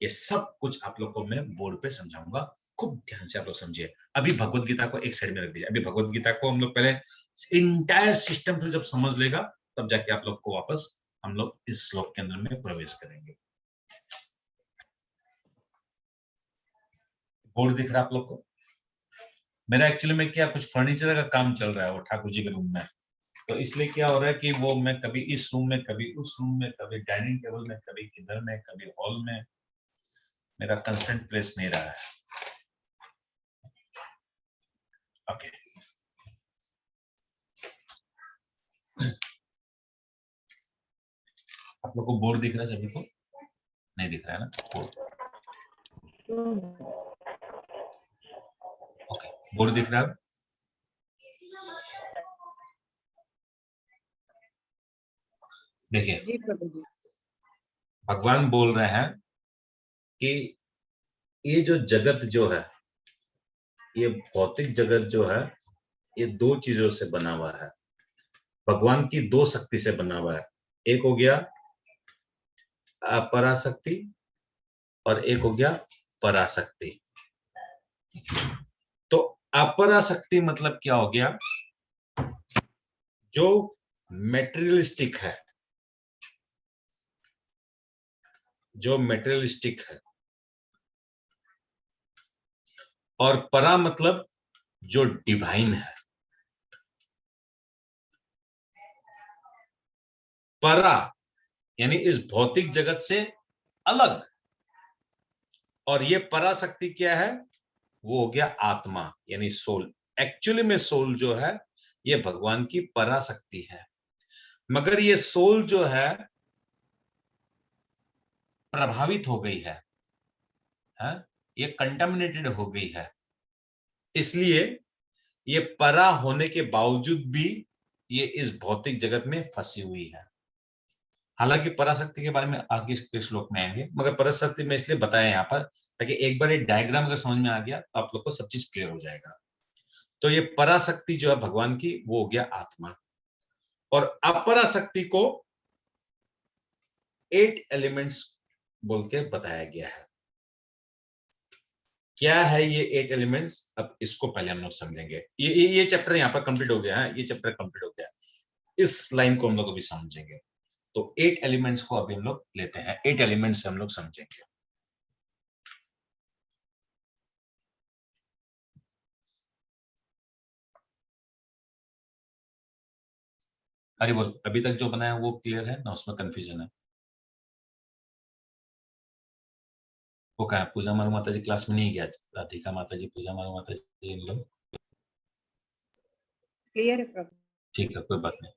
ये सब कुछ आप लोग को मैं बोर्ड पे समझाऊंगा। खूब ध्यान से आप लोग समझिए। अभी भगवत गीता को एक साइड में रख दीजिए। अभी भगवत गीता को हम लोग पहले इंटायर सिस्टम को जब समझ लेगा, तब जाके आप लोग को वापस हम लोग इस श्लोक के अंदर में प्रवेश करेंगे। बोर्ड दिख रहा है आप लोग को? मेरा एक्चुअली में क्या, कुछ फर्नीचर का काम चल रहा है वो ठाकुर जी के रूम में, तो इसलिए क्या हो रहा है कि वो मैं कभी इस रूम में, कभी उस रूम में, कभी डाइनिंग टेबल में, कभी किधर में, कभी हॉल में, मेरा कंस्टेंट प्लेस नहीं रहा है। ओके, आप लोग को बोर्ड दिख रहा है? सभी को नहीं दिख रहा है ना बोर्ड? ओके, बोर्ड दिख रहा है? देखिए, जी प्रभु जी। भगवान बोल रहे हैं कि ये जो जगत जो है, ये भौतिक जगत जो है, ये 2 चीजों से बना हुआ है। भगवान की 2 शक्ति से बना हुआ है। एक हो गया अपराशक्ति और एक हो गया पराशक्ति। तो अपराशक्ति मतलब क्या हो गया? जो मेटेरियलिस्टिक है, जो मेटेरियलिस्टिक है। और परा मतलब जो डिवाइन है। परा यानी इस भौतिक जगत से अलग। और ये पराशक्ति क्या है? वो हो गया आत्मा यानी सोल। एक्चुअली में सोल जो है, ये भगवान की पराशक्ति है। मगर ये सोल जो है प्रभावित हो गई है, ये कंटामिनेटेड हो गई है। इसलिए ये परा होने के बावजूद भी ये इस भौतिक जगत में फंसी हुई है। हालांकि पराशक्ति के बारे में आगे के श्लोक में आएंगे, मगर पराशक्ति में इसलिए बताया यहाँ पर ताकि एक बार ये डायग्राम अगर समझ में आ गया तो आप लोग को सब चीज क्लियर हो जाएगा। तो ये पराशक्ति जो है भगवान की, वो हो गया आत्मा। और अपराशक्ति को 8 एलिमेंट्स बोल के बताया गया है। क्या है ये 8 एलिमेंट्स? अब इसको पहले हम लोग समझेंगे। ये चैप्टर यहाँ पर कंप्लीट हो गया है, ये चैप्टर कंप्लीट हो गया। इस लाइन को हम लोग अभी समझेंगे। तो 8 एलिमेंट्स को अभी हम लोग लेते हैं, 8 एलिमेंट्स हम लोग समझेंगे। अरे बोल, अभी तक जो बनाया वो क्लियर है ना? उसमें कंफ्यूजन है? वो कहा पूजा मारू माता जी क्लास में नहीं गया? राधिका माता जी, पूजा मारू माता जी, इन लोग क्लियर है प्रभु। ठीक है, कोई बात नहीं।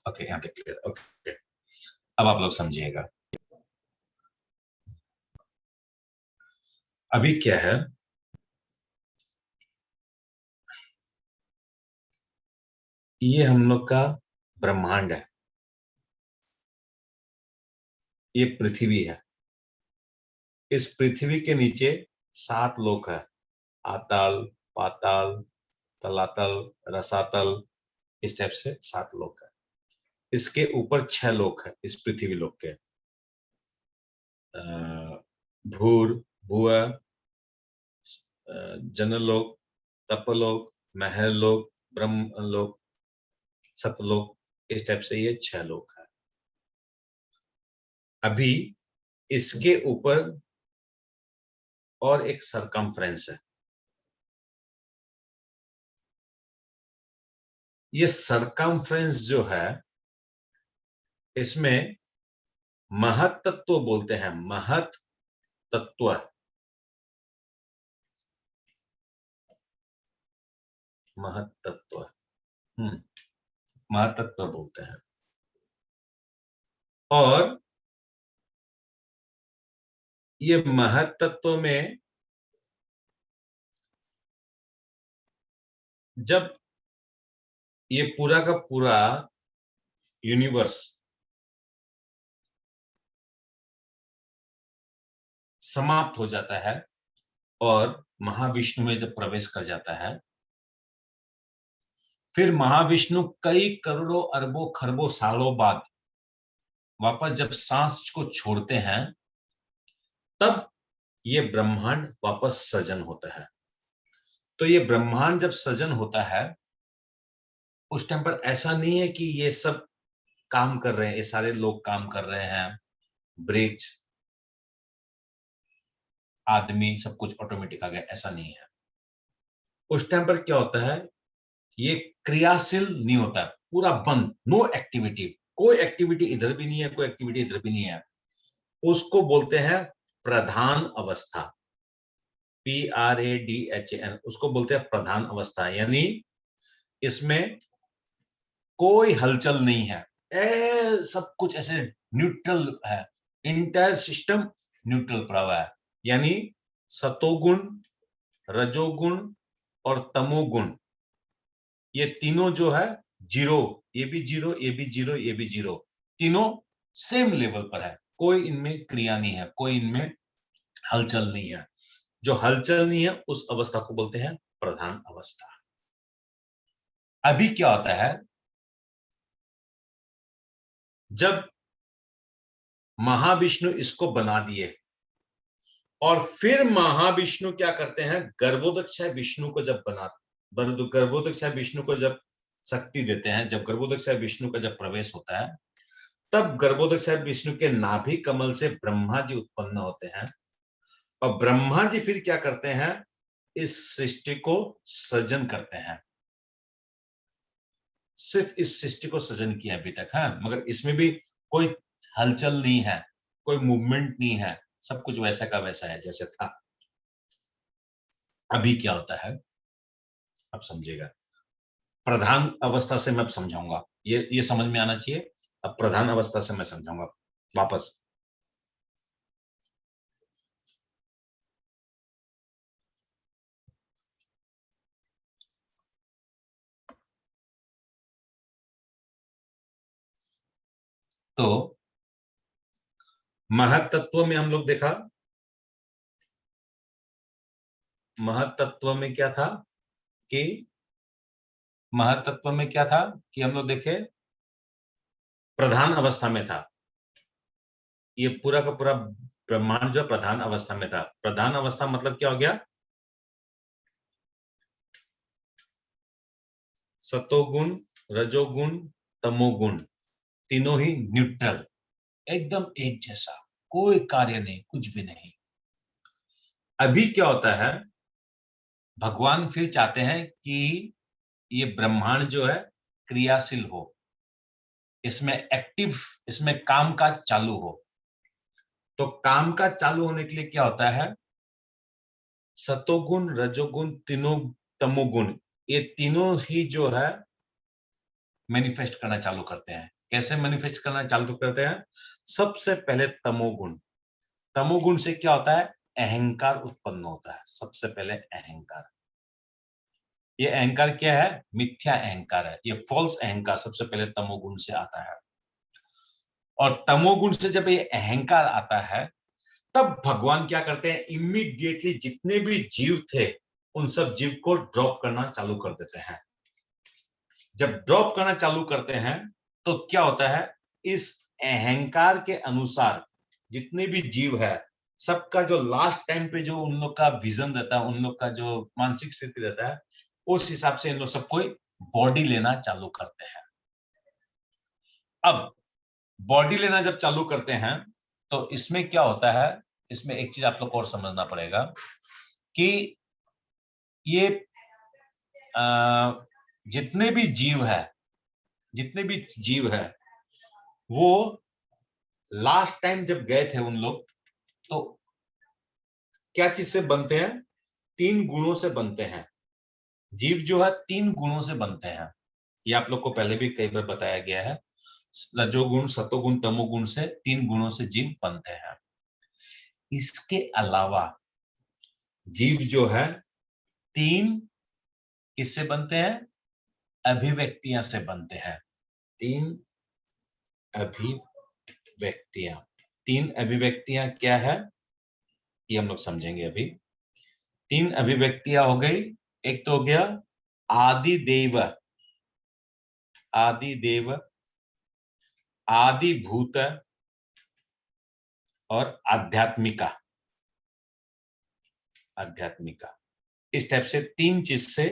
ओके, यहाँ तक क्लियर। ओके, अब आप लोग समझिएगा। अभी क्या है, ये हम लोग का ब्रह्मांड है, ये पृथ्वी है। इस पृथ्वी के नीचे 7 लोक है, आताल, पाताल, तलातल, रसातल, इस टाइप से 7 लोक है। इसके ऊपर 6 लोक है इस पृथ्वी लोक के, भूर, भुआ, जनलोक, तपलोक, महरलोक, ब्रह्मलोक, सतलोक, इस टाइप से ये 6 लोक है। अभी इसके ऊपर और एक सरकमफ्रेंस है। ये सरकमफ्रेंस जो है, इसमें महत तत्व बोलते हैं, महत तत्व, महत तत्व, महत तत्व बोलते हैं। और ये महत तत्व में जब ये पूरा का पूरा यूनिवर्स समाप्त हो जाता है और महाविष्णु में जब प्रवेश कर जाता है, फिर महाविष्णु कई करोड़ों अरबों खरबों सालों बाद वापस जब सांस को छोड़ते हैं, तब ये ब्रह्मांड वापस सृजन होता है। तो ये ब्रह्मांड जब सृजन होता है, उस टाइम पर ऐसा नहीं है कि ये सब काम कर रहे हैं, ये सारे लोग काम कर रहे हैं, वृक्ष, आदमी, सब कुछ ऑटोमेटिक आ गया, ऐसा नहीं है। उस टाइम पर क्या होता है, ये क्रियाशील नहीं होता, पूरा बंद, नो एक्टिविटी, कोई एक्टिविटी इधर भी नहीं है, कोई एक्टिविटी इधर भी नहीं है। उसको बोलते हैं प्रधान अवस्था, PRADHAN, उसको बोलते हैं प्रधान अवस्था। यानी इसमें कोई हलचल नहीं है, सब कुछ ऐसे न्यूट्रल है, इंटायर सिस्टम न्यूट्रल पड़ा हुआ है। यानी सतोगुण, रजोगुण और तमोगुण, ये तीनों जो है जीरो, ये भी जीरो, ये भी जीरो, ये भी जीरो, तीनों सेम लेवल पर है, कोई इनमें क्रिया नहीं है, कोई इनमें हलचल नहीं है। जो हलचल नहीं है उस अवस्था को बोलते हैं प्रधान अवस्था। अभी क्या होता है, जब महाविष्णु इसको बना दिए और फिर महाविष्णु क्या करते हैं, गर्भोदक्षाय विष्णु को जब गर्भोदक्षाय विष्णु को जब शक्ति देते हैं, जब गर्भोदक्षाय विष्णु का जब प्रवेश होता है, तब गर्भोदक्षाय विष्णु के नाभि कमल से ब्रह्मा जी उत्पन्न होते हैं। और ब्रह्मा जी फिर क्या करते हैं, इस सृष्टि को सृजन करते हैं। सिर्फ इस सृष्टि को सृजन किया अभी तक है, मगर इसमें भी कोई हलचल नहीं है, कोई मूवमेंट नहीं है, सब कुछ वैसा का वैसा है जैसे था। अभी क्या होता है अब समझेगा। प्रधान अवस्था से मैं अब समझाऊंगा, ये समझ में आना चाहिए। अब प्रधान अवस्था से मैं समझाऊंगा वापस। तो महत्तत्व में हम लोग देखा, महत्तत्व में क्या था कि महत्तत्व में क्या था कि हम लोग देखे प्रधान अवस्था में था। ये पूरा का पूरा ब्रह्मांड जो प्रधान अवस्था में था। प्रधान अवस्था मतलब क्या हो गया, सतोगुण, रजोगुण, तमोगुण, तीनों ही न्यूट्रल, एकदम एक जैसा, कोई कार्य नहीं, कुछ भी नहीं। अभी क्या होता है, भगवान फिर चाहते हैं कि ये ब्रह्मांड जो है क्रियाशील हो, इसमें एक्टिव, इसमें काम काज चालू हो। तो काम काज चालू होने के लिए क्या होता है, सतोगुण, रजोगुण, तीनों तमोगुण, ये तीनों ही जो है मैनिफेस्ट करना चालू करते हैं। कैसे मैनिफेस्ट करना चालू करते हैं, सबसे पहले तमोगुण। तमोगुण से क्या होता है, अहंकार उत्पन्न होता है। सबसे पहले अहंकार, ये अहंकार क्या है, मिथ्या अहंकार है, ये फॉल्स अहंकार सबसे पहले तमोगुण से आता है। और तमोगुण से जब ये अहंकार आता है, तब भगवान क्या करते हैं, इमीडिएटली जितने भी जीव थे उन सब जीव को ड्रॉप करना चालू कर देते हैं। जब ड्रॉप करना चालू करते हैं तो क्या होता है, इस अहंकार के अनुसार जितने भी जीव है, सबका जो लास्ट टाइम पे जो उन लोग का विजन रहता है, उन लोग का जो मानसिक स्थिति रहता है, उस हिसाब से इन लोग सब कोई बॉडी लेना चालू करते हैं। अब बॉडी लेना जब चालू करते हैं तो इसमें क्या होता है, इसमें एक चीज आप लोग को और समझना पड़ेगा कि ये जितने भी जीव है वो लास्ट टाइम जब गए थे उन लोग, तो क्या चीज से बनते हैं, 3 गुणों से बनते हैं। जीव जो है 3 गुणों से बनते हैं। ये आप लोग को पहले भी कई बार बताया गया है। रजोगुण, सतोगुण, तमोगुण से 3 गुणों से जीव बनते हैं। इसके अलावा जीव जो है 3 किससे बनते हैं? अभिव्यक्तियां से बनते हैं। 3 अभिव्यक्तियां। 3 अभिव्यक्तियां क्या है ये हम लोग समझेंगे अभी। 3 अभिव्यक्तियां हो गई। एक तो हो गया आदिदेव, आदिदेव, आदिभूत और आध्यात्मिका, आध्यात्मिका। इस टाइप से 3 चीज से,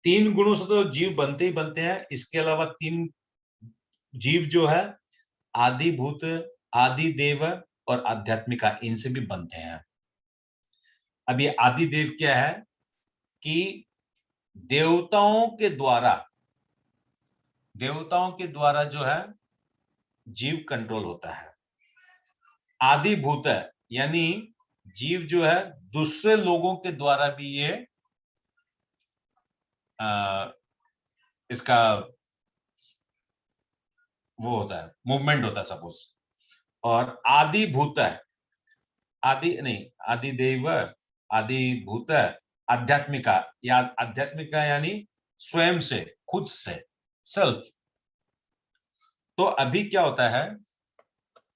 3 गुणों से तो जीव बनते ही बनते हैं। इसके अलावा 3 जीव जो है आदिभूत, आदिदेव और आध्यात्मिका, इनसे भी बनते हैं। अब ये आदिदेव क्या है कि देवताओं के द्वारा जो है जीव कंट्रोल होता है। आदिभूत है यानी जीव जो है दूसरे लोगों के द्वारा भी ये इसका वो होता है, मूवमेंट होता है सपोज। और आदिभूत है, आदि नहीं, आदिदेव, आदिभूत, आध्यात्मिका, या आध्यात्मिका यानी स्वयं से, खुद से, सेल्फ। तो अभी क्या होता है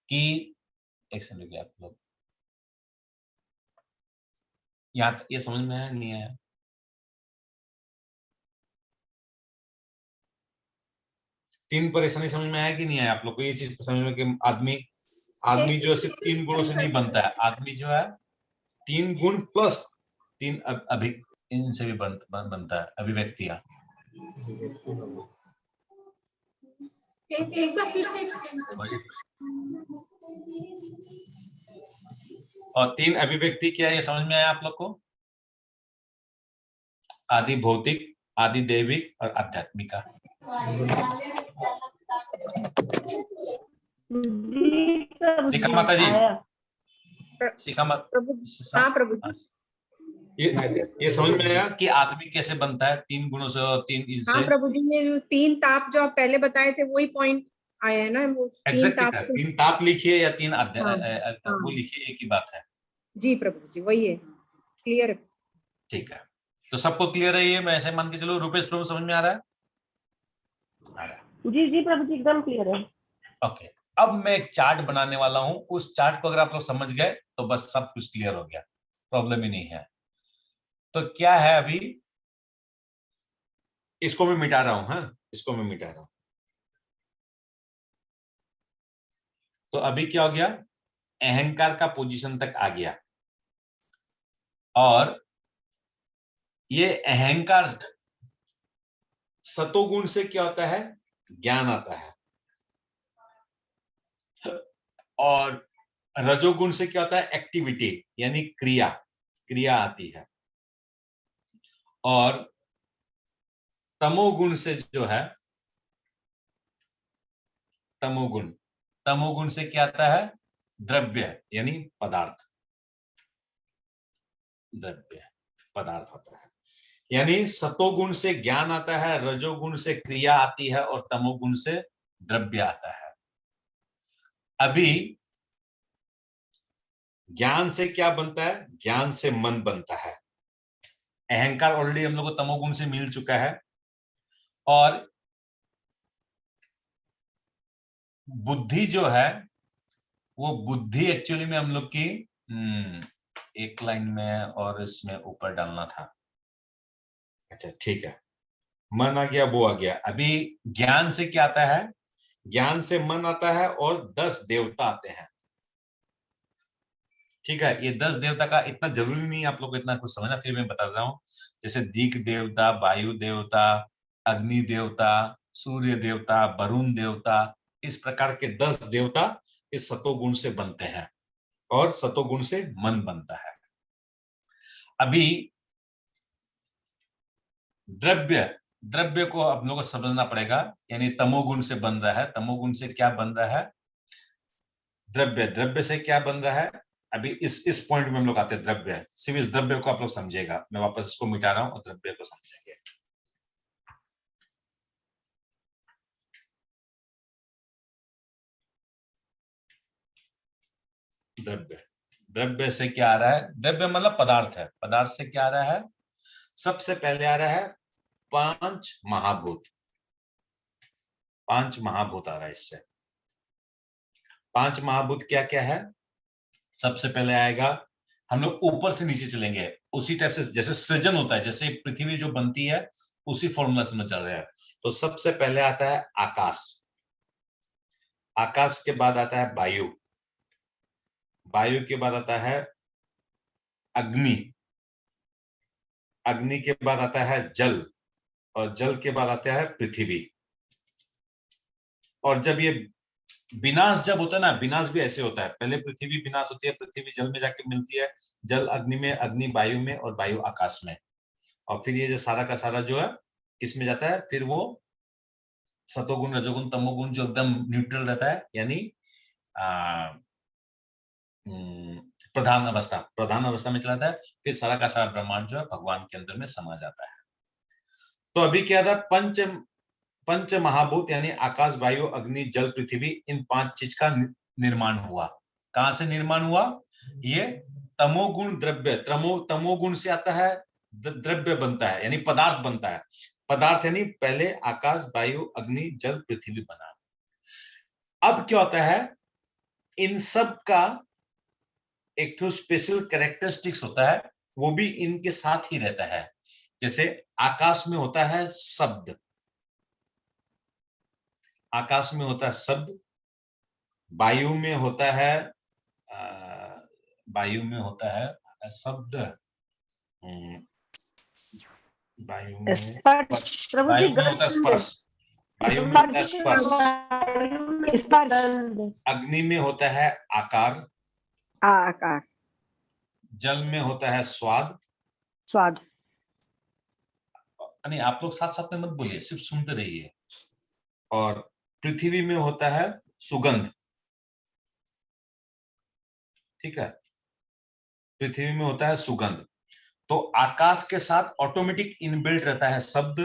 कि एक सेकंड, आप लोग यहां तक ये समझ में आया नहीं आया? तीन परेशानी समझ में आया कि नहीं आया आप लोग को? ये चीज समझ में कि आदमी जो है सिर्फ 3 गुणों से नहीं बनता है। आदमी जो है 3 गुण प्लस 3 इनसे भी बनता है, अभिव्यक्तियां। एक बार फिर से और 3 अभिव्यक्ति क्या है ये समझ में आया आप लोग को? आदि भौतिक, आदि दैविक और आध्यात्मिका। शिखा माता जी, शिखा माता, हाँ प्रभु जी। ये समझ में आया कि आदमी कैसे बनता है 3 गुणों से और 3 इनसे? हाँ प्रभु जी, ये जो 3 ताप जो आप पहले बताए थे वही पॉइंट आया है ना, वो 3 ताप। 3 ताप लिखिए या 3 हाँ। वो लिखिए, एक ही बात है। जी प्रभु जी, वही है, क्लियर है। ठीक है, तो सबको क्लियर है ये? मैं ऐसे मान के चलो। रूपेश प्रभु समझ में आ रहा है? जी जी प्रभु जी, एकदम क्लियर है। ओके, अब मैं एक चार्ट बनाने वाला हूं। उस चार्ट को अगर आप लोग समझ गए तो बस सब कुछ क्लियर हो गया, प्रॉब्लम ही नहीं है। तो क्या है, अभी इसको मैं मिटा रहा हूं। हाँ, इसको मैं मिटा रहा हूं। तो अभी क्या हो गया, अहंकार का पोजीशन तक आ गया। और ये अहंकार, सतोगुण से क्या होता है, ज्ञान आता है। और रजोगुण से क्या होता है, एक्टिविटी यानी क्रिया आती है। और तमोगुण से जो है, तमोगुण से क्या आता है, द्रव्य यानी पदार्थ होता है। यानी सतोगुण से ज्ञान आता है, रजोगुण से क्रिया आती है और तमोगुण से द्रव्य आता है। अभी ज्ञान से क्या बनता है, ज्ञान से मन बनता है। अहंकार ऑलरेडी हम लोग को तमोगुण से मिल चुका है। और बुद्धि जो है, वो बुद्धि एक्चुअली में हम लोग की एक लाइन में और इसमें ऊपर डालना था। अच्छा ठीक है, मन आ गया, वो आ गया। अभी ज्ञान से क्या आता है, ज्ञान से मन आता है और 10 देवता आते हैं। ठीक है, ये 10 देवता का इतना जरूरी नहीं है आप लोग को इतना कुछ समझना, फिर मैं बता रहा हूँ। जैसे दिक देवता, वायु देवता, अग्नि देवता, सूर्य देवता, वरुण देवता, इस प्रकार के 10 देवता इस सतोगुण से बनते हैं और सतोगुण से मन बनता है। अभी द्रव्य को आप लोगों को समझना पड़ेगा। यानी तमोगुण से बन रहा है। तमोगुण से क्या बन रहा है, द्रव्य से क्या बन रहा है। अभी इस पॉइंट में हम लोग आते हैं द्रव्य। सिर्फ इस द्रव्य को आप लोग समझेगा। मैं वापस इसको मिटा रहा हूं और द्रव्य को समझेंगे। द्रव्य से क्या आ रहा है, द्रव्य मतलब पदार्थ है। पदार्थ से क्या आ रहा है, सबसे पहले आ रहा है पांच महाभूत। पांच महाभूत आ रहा है इससे। पांच महाभूत क्या क्या है? सबसे पहले आएगा, हम लोग ऊपर से नीचे चलेंगे उसी टाइप से, जैसे सृजन होता है, जैसे पृथ्वी जो बनती है उसी फॉर्मूला से में चल रहे हैं। तो सबसे पहले आता है आकाश। आकाश के बाद आता है वायु। वायु के बाद आता है अग्नि। अग्नि के बाद आता है जल, और जल के बाद आता है पृथ्वी। और जब ये विनाश जब होता है ना, विनाश भी ऐसे होता है, पहले पृथ्वी विनाश होती है, पृथ्वी जल में जाके मिलती है, जल अग्नि में, अग्नि वायु में, और वायु आकाश में। और फिर ये जो सारा का सारा जो है किस में जाता है? फिर वो सतोगुण, रजोगुण, तमोगुण जो एकदम न्यूट्रल रहता है, यानी प्रधान अवस्था में चला जाता है। फिर सारा का सारा ब्रह्मांड जो है भगवान के अंदर में समा जाता है। तो अभी क्या था? पंच महाभूत यानी आकाश, वायु, अग्नि, जल, पृथ्वी, इन पांच चीज का निर्माण हुआ। कहां से निर्माण हुआ? ये तमोगुण द्रव्य, तमोगुण से आता है, द्रव्य बनता है, यानी पदार्थ बनता है। पदार्थ यानी पहले आकाश, वायु, अग्नि, जल, पृथ्वी बना। अब क्या होता है? इन सब का एक तो स्पेशल कैरेक्टरिस्टिक्स होता है, वो भी इनके साथ ही रहता है। जैसे आकाश में होता है शब्द, आकाश में होता है शब्द, वायु में होता है वायु में होता है शब्द, वायु में स्पर्श। प्रभु जी वायु में होता है स्पर्श, वायु में होता है स्पर्श। अग्नि में होता है आकार, आकार। जल में होता है स्वाद। स्वाद। नहीं, आप लोग साथ साथ में मत बोलिए, सिर्फ सुनते रहिए। और पृथ्वी में होता है सुगंध। ठीक है, पृथ्वी में होता है सुगंध। तो आकाश के साथ ऑटोमेटिक इनबिल्ट रहता है शब्द,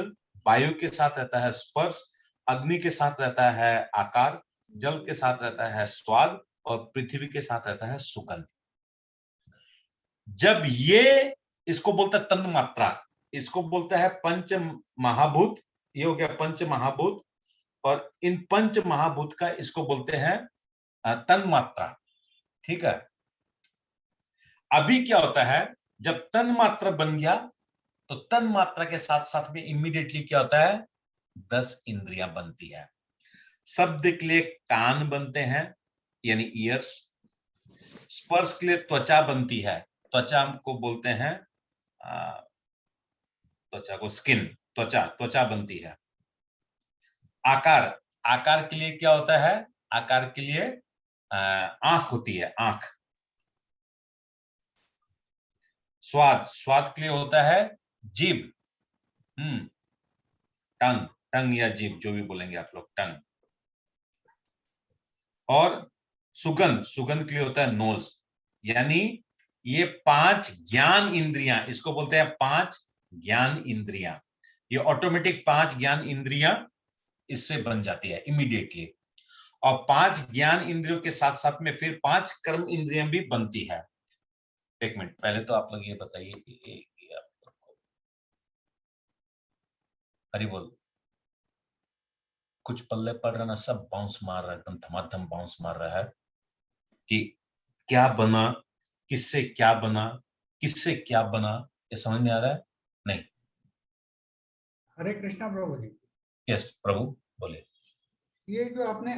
वायु के साथ रहता है स्पर्श, अग्नि के साथ रहता है आकार, जल के साथ रहता है स्वाद, और पृथ्वी के साथ रहता है सुगंध। जब ये, इसको बोलता है तन मात्रा, इसको बोलता है पंच महाभूत। ये हो गया पंच महाभूत, और इन पंच महाभूत का इसको बोलते हैं तन मात्रा। ठीक है, अभी क्या होता है? जब तन मात्रा बन गया तो तन मात्रा के साथ साथ में इमीडिएटली क्या होता है? 10 इंद्रियां बनती है। शब्द के लिए कान बनते हैं, यानी ईयर्स। स्पर्श के लिए त्वचा बनती है, त्वचा को बोलते हैं त्वचा को स्किन, त्वचा बनती है। आकार के लिए क्या होता है? आकार के लिए आंख होती है, आंख। स्वाद के लिए होता है जीभ, टंग या जीभ, जो भी बोलेंगे आप लोग, टंग। और सुगंध के लिए होता है नोज। यानी ये 5 ज्ञान इंद्रियां, इसको बोलते हैं 5 ज्ञान इंद्रियां। ये ऑटोमेटिक 5 ज्ञान इंद्रियां इससे बन जाती है इमीडिएटली। और 5 ज्ञान इंद्रियों के साथ साथ में फिर 5 कर्म इंद्रियां भी बनती है। एक मिनट, पहले तो आप लोग ये बताइए कि हरि बोल, कुछ पल्ले पड़ रहा ना, सब बाउंस मार रहा है, एकदम धमाधम बाउंस मार रहा है कि क्या बना, किससे क्या बना, किससे क्या बना, ये समझ में आ रहा है? नहीं। हरे कृष्णा प्रभु जी। यस प्रभु बोले। ये जो आपने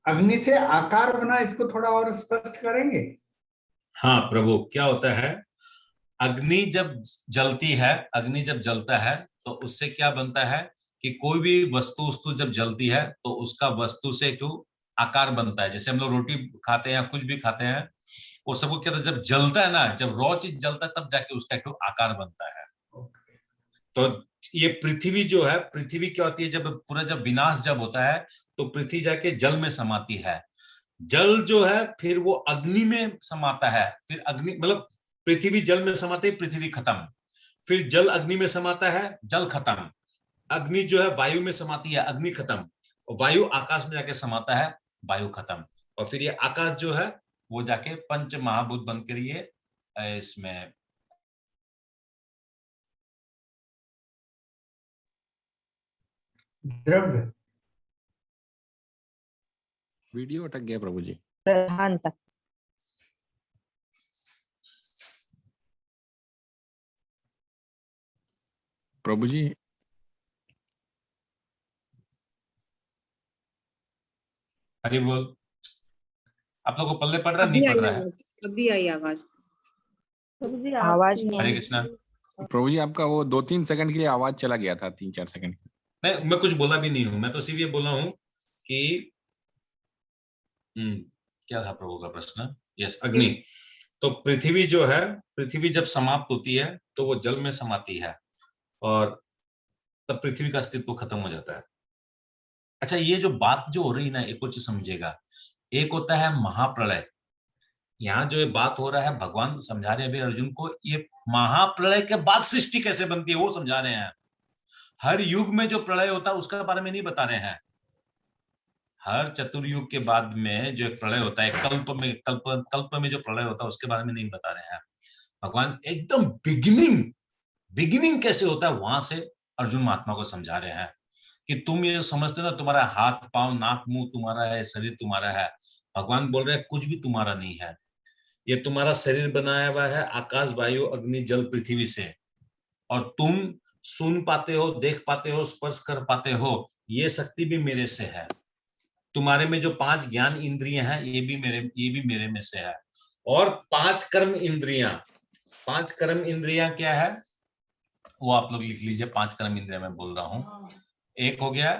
अग्नि से आकार बना, इसको थोड़ा और स्पष्ट करेंगे? हाँ प्रभु, क्या होता है? अग्नि जब जलती है, अग्नि जब जलता है तो उससे क्या बनता है कि कोई भी वस्तु जब जलती है तो उसका वस्तु से एक आकार बनता है। जैसे हम लोग रोटी खाते हैं या कुछ भी खाते हैं, वो सबको क्या, जब जलता है ना, जब रॉ चीज जलता है तब जाके उसका एक आकार बनता है। तो ये पृथ्वी जो है, पृथ्वी क्या होती है? जब पूरा जब विनाश जब होता है तो पृथ्वी जाके जल में समाती है। जल जो है फिर वो अग्नि में समाता है, फिर अग्नि मतलब पृथ्वी जल में समाती है, पृथ्वी खत्म। फिर जल अग्नि में समाता है, जल खत्म। अग्नि जो है वायु में समाती है, अग्नि खत्म। और वायु आकाश में जाके समाता है, वायु खत्म। और फिर ये आकाश जो है वो जाके पंच महाभूत बनकर ये इसमें द्रव्य। वीडियो अटक गया प्रभु जी। प्रधानता। प्रभु जी हरि बोल। आप लोगों को पल्ले पड़ रहा है, अभी नहीं आई पड़ रहा है? आवाज, अभी आई आवाज। आवाज नहीं हरे आई। कृष्णा। प्रभु जी आपका वो 2-3 सेकंड के लिए आवाज चला गया था, 3-4 सेकंड। मैं कुछ बोला भी नहीं हूं, मैं तो सिर्फ ये बोला हूं कि क्या था प्रभु का प्रश्न? यस, अग्नि। तो पृथ्वी जो है, पृथ्वी जब समाप्त होती है तो वो जल में समाती है और तब पृथ्वी का अस्तित्व खत्म हो जाता है। अच्छा, ये जो बात जो हो रही है ना, एक कुछ समझेगा। एक होता है महाप्रलय। यहाँ जो ये बात हो रहा है, भगवान समझा रहे हैं अभी अर्जुन को, ये महाप्रलय के बाद सृष्टि कैसे बनती है वो समझा रहे हैं। हर युग में जो प्रलय होता है उसका बारे में नहीं बता रहे हैं। हर चतुर्युग के बाद में जो एक प्रलय होता है, कल्प में जो प्रलय होता है उसके बारे में नहीं बता रहे हैं। भगवान एकदम बिगिनिंग कैसे होता है वहां से अर्जुन महात्मा को समझा रहे हैं कि तुम ये समझते हो ना, तुम्हारा हाथ पांव नाक मुंह तुम्हारा है, शरीर तुम्हारा है। भगवान बोल रहे हैं कुछ भी तुम्हारा नहीं है। ये तुम्हारा शरीर बनाया हुआ है आकाश वायु अग्नि जल पृथ्वी से, और तुम सुन पाते हो, देख पाते हो, स्पर्श कर पाते हो, ये शक्ति भी मेरे से है। तुम्हारे में जो 5 ज्ञान इंद्रियां हैं ये भी मेरे में से है। और 5 कर्म इंद्रियां, 5 कर्म इंद्रियां क्या है वो आप लोग लिख लीजिए। 5 कर्म इंद्रियां मैं बोल रहा हूं। एक हो गया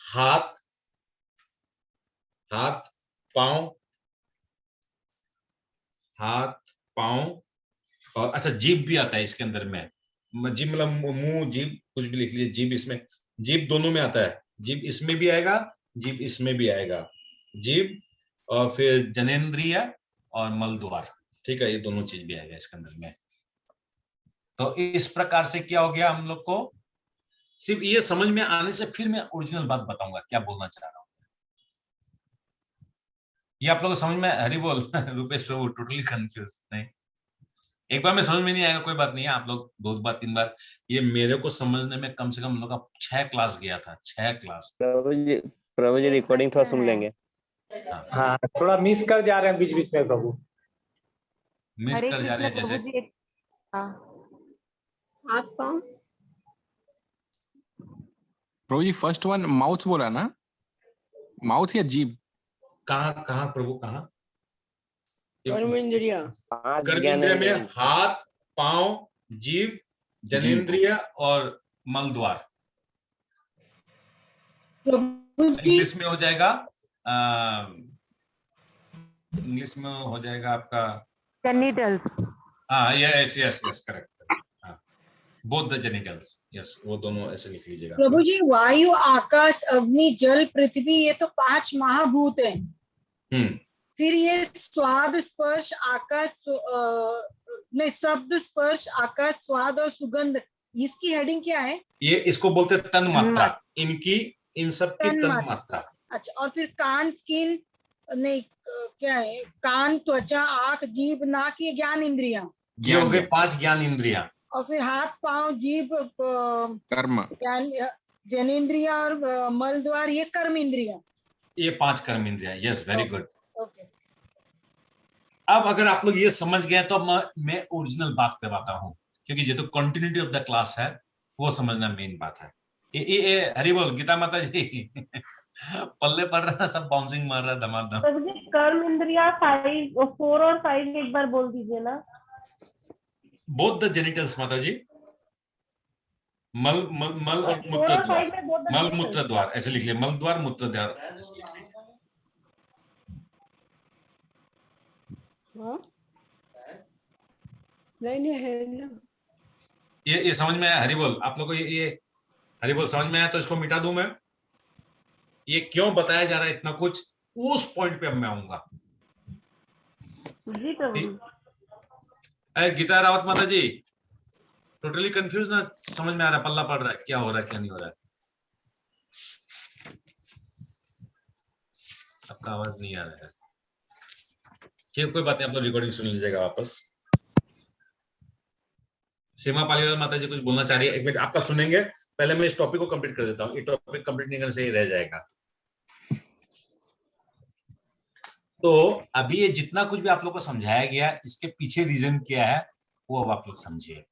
हाथ पांव, और अच्छा जीभ भी आता है इसके अंदर में। जीभ मतलब मुंह जीभ कुछ भी लिख लीजिए। जीभ इसमें, जीभ दोनों में आता है। जीभ इसमें भी आएगा, जीभ इसमें भी आएगा। जीभ और फिर जनेंद्रिय और मल द्वार, ठीक है, ये दोनों चीज भी आएगा इसके अंदर में। तो इस प्रकार से क्या हो गया, हम लोग को सिर्फ ये समझ में आने से फिर मैं ओरिजिनल बात बताऊंगा क्या बोलना चाह रहा हूँ। ये आप लोगों को समझ में, हरि बोल रुपेश प्रभु टोटली कंफ्यूज नहीं। एक बार में समझ में नहीं आएगा कोई बात नहीं है, आप लोग 2 बार 3 बार, ये मेरे को समझने में कम से कम हम लोग का 6 क्लास गया था, 6 क्लास। प्रभु जी रिकॉर्डिंग थोड़ा सुन लेंगे। हाँ, थोड़ा मिस कर जा रहे हैं बीच बीच में प्रभु। मिस हरे कर जा रहे हैं कृष्ण जैसे। प्रभु जी। हाँ, हाथ पांव। प्रभु जी फर्स्ट वन माउथ बोला ना, माउथ या जीभ? कहाँ प्रभु कहाँ? कर्म इंद्रिया, 5 कर्म ज्ञान इंद्रिय में इंद्रिया। हाथ पांव जीभ जनेंद्रिय और मल द्वार। इंग्लिश में हो जाएगा, इंग्लिश में हो जाएगा आपका जेनिटल्स। हाँ, यस करेक्ट। हाँ, बोथ द जेनिटल्स, यस, वो दोनों ऐसे लिख लीजिएगा। प्रभु जी वायु आकाश अग्नि जल पृथ्वी ये तो 5 महाभूत हैं। फिर ये स्वाद स्पर्श आकाश नहीं, शब्द स्पर्श आकाश स्वाद और सुगंध, इसकी हेडिंग क्या है? ये इसको बोलते हैं तन मात्रा। इनकी इन सब की तन मात्रा। अच्छा, और फिर कान स्किन नहीं क्या है, कान त्वचा आंख जीभ नाक ये ज्ञान इंद्रियां, ये हो गए 5 ज्ञान इंद्रियां। और फिर हाथ पांव जीभ कर्म जनेंद्रिया और मल द्वार ये कर्म इंद्रियां, ये 5 कर्म इंद्रियां। Yes, very good. ओके। अब अगर आप लोग ये समझ गए तो मैं ओरिजिनल बात करवाता हूँ, क्योंकि ये तो कंटिन्यूटी ऑफ द क्लास है, वो समझना मेन बात है। ये हरि बोल गीता माता जी पल्ले पड़ रहा है, सब बाउंसिंग मार रहा है धमाधम। कर्म इंद्रिया 4 और 5 एक बार बोल दीजिए ना। बोथ द जेनिटल्स माता जी, मल और मूत्र द्वार, मल मूत्र द्वार ऐसे लिख लीजिए, मल द्वार मूत्र द्वार ऐसे लिख लीजिए। नहीं है ना, ये समझ में आया हरि बोल? आप लोगों को ये हरि बोल समझ में आया तो इसको मिटा दूं मैं? ये क्यों बताया जा रहा है इतना कुछ, उस पॉइंट पे अब मैं आऊंगा। जी प्रभु। गीता रावत माता जी टोटली कंफ्यूज ना, समझ में आ रहा है, पल्ला पड़ रहा है, क्या हो रहा है क्या नहीं हो रहा है? आपका आवाज नहीं आ रहा है, ठीक, कोई बात नहीं, आप लोग रिकॉर्डिंग सुन लीजिएगा वापस। सीमा पालीवाल माता जी कुछ बोलना चाह रही है, एक मिनट आपका सुनेंगे, पहले मैं इस टॉपिक को कंप्लीट कर देता हूँ, ये टॉपिक कंप्लीट नहीं करने से ही रह जाएगा। तो अभी ये जितना कुछ भी आप लोग को समझाया गया, इसके पीछे रीजन क्या है वो अब आप लोग समझिए।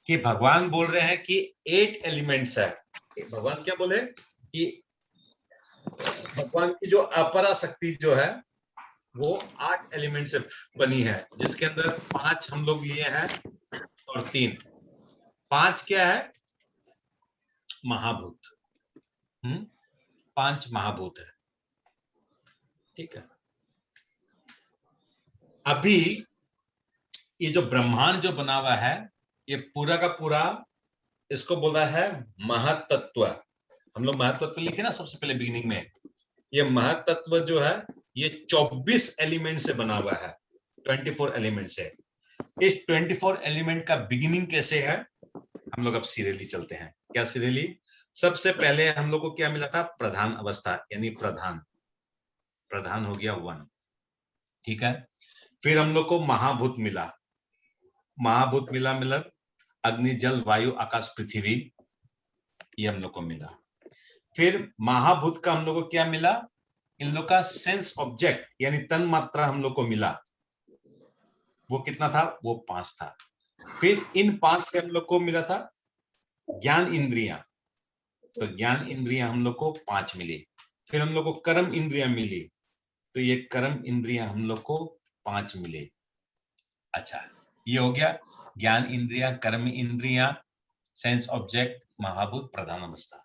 कि भगवान बोल रहे हैं कि 8 एलिमेंट्स है। भगवान क्या बोले कि भगवान की जो अपरा शक्ति जो है वो 8 एलिमेंट से बनी है, जिसके अंदर 5 हम लोग लिए हैं और 3। 5 क्या है? महाभूत। 5 महाभूत है, ठीक है। अभी ये जो ब्रह्मांड जो बना हुआ है, ये पूरा का पूरा इसको बोला है महतत्व। हम लोग महतत्व लिखे ना सबसे पहले बिगिनिंग में। ये महतत्व जो है ये 24 एलिमेंट से बना हुआ है, 24 एलिमेंट से। इस 24 एलिमेंट का बिगिनिंग कैसे है, हम लोग अब सीरियली चलते हैं। क्या सीरियली? सबसे पहले हम लोग को क्या मिला था? प्रधान अवस्था, यानी प्रधान हो गया 1, ठीक है। फिर हम लोग को महाभूत मिला। महाभूत मिला मतलब अग्नि, जल, वायु, आकाश, पृथ्वी, ये हम लोग को मिला। फिर महाभूत का हम लोग को क्या मिला? इन लोग का सेंस ऑब्जेक्ट यानी तन मात्रा हम लोग को मिला। वो कितना था? वो 5 था। फिर इन 5 से हम लोग को मिला था ज्ञान इंद्रियां, तो ज्ञान इंद्रियां हम लोग को 5 मिली। फिर हम लोग को कर्म इंद्रियां मिली, तो ये कर्म इंद्रियां हम लोग को 5 मिले। अच्छा, ये हो गया ज्ञान इंद्रियां, कर्म इंद्रियां, सेंस ऑब्जेक्ट, महाभूत, प्रधान अवस्था।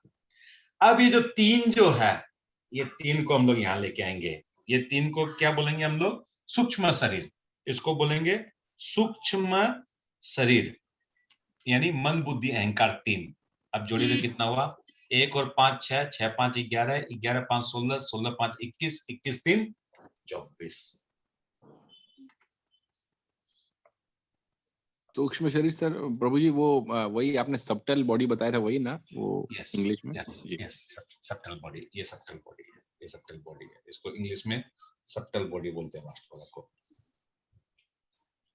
अब ये जो 3 जो है, ये 3 को हम लोग यहाँ लेके आएंगे। ये 3 को क्या बोलेंगे हम लोग? सूक्ष्म शरीर। इसको बोलेंगे सूक्ष्म शरीर, यानी मन, बुद्धि, अहंकार 3। अब जोड़ी तो कितना हुआ? 1 और 5 6, 6 5 11, 11 5 16, 16 5 21, 21 3 24। सूक्ष्म शरीर सर प्रभु जी, वो वही आपने सबटल बॉडी बताया था, वही ना वो? इंग्लिश में सबटल बॉडी, ये सबटल बॉडी है, ये सबटल बॉडी है। इसको इंग्लिश में सबटल बॉडी बोलते हैं वास्तव को।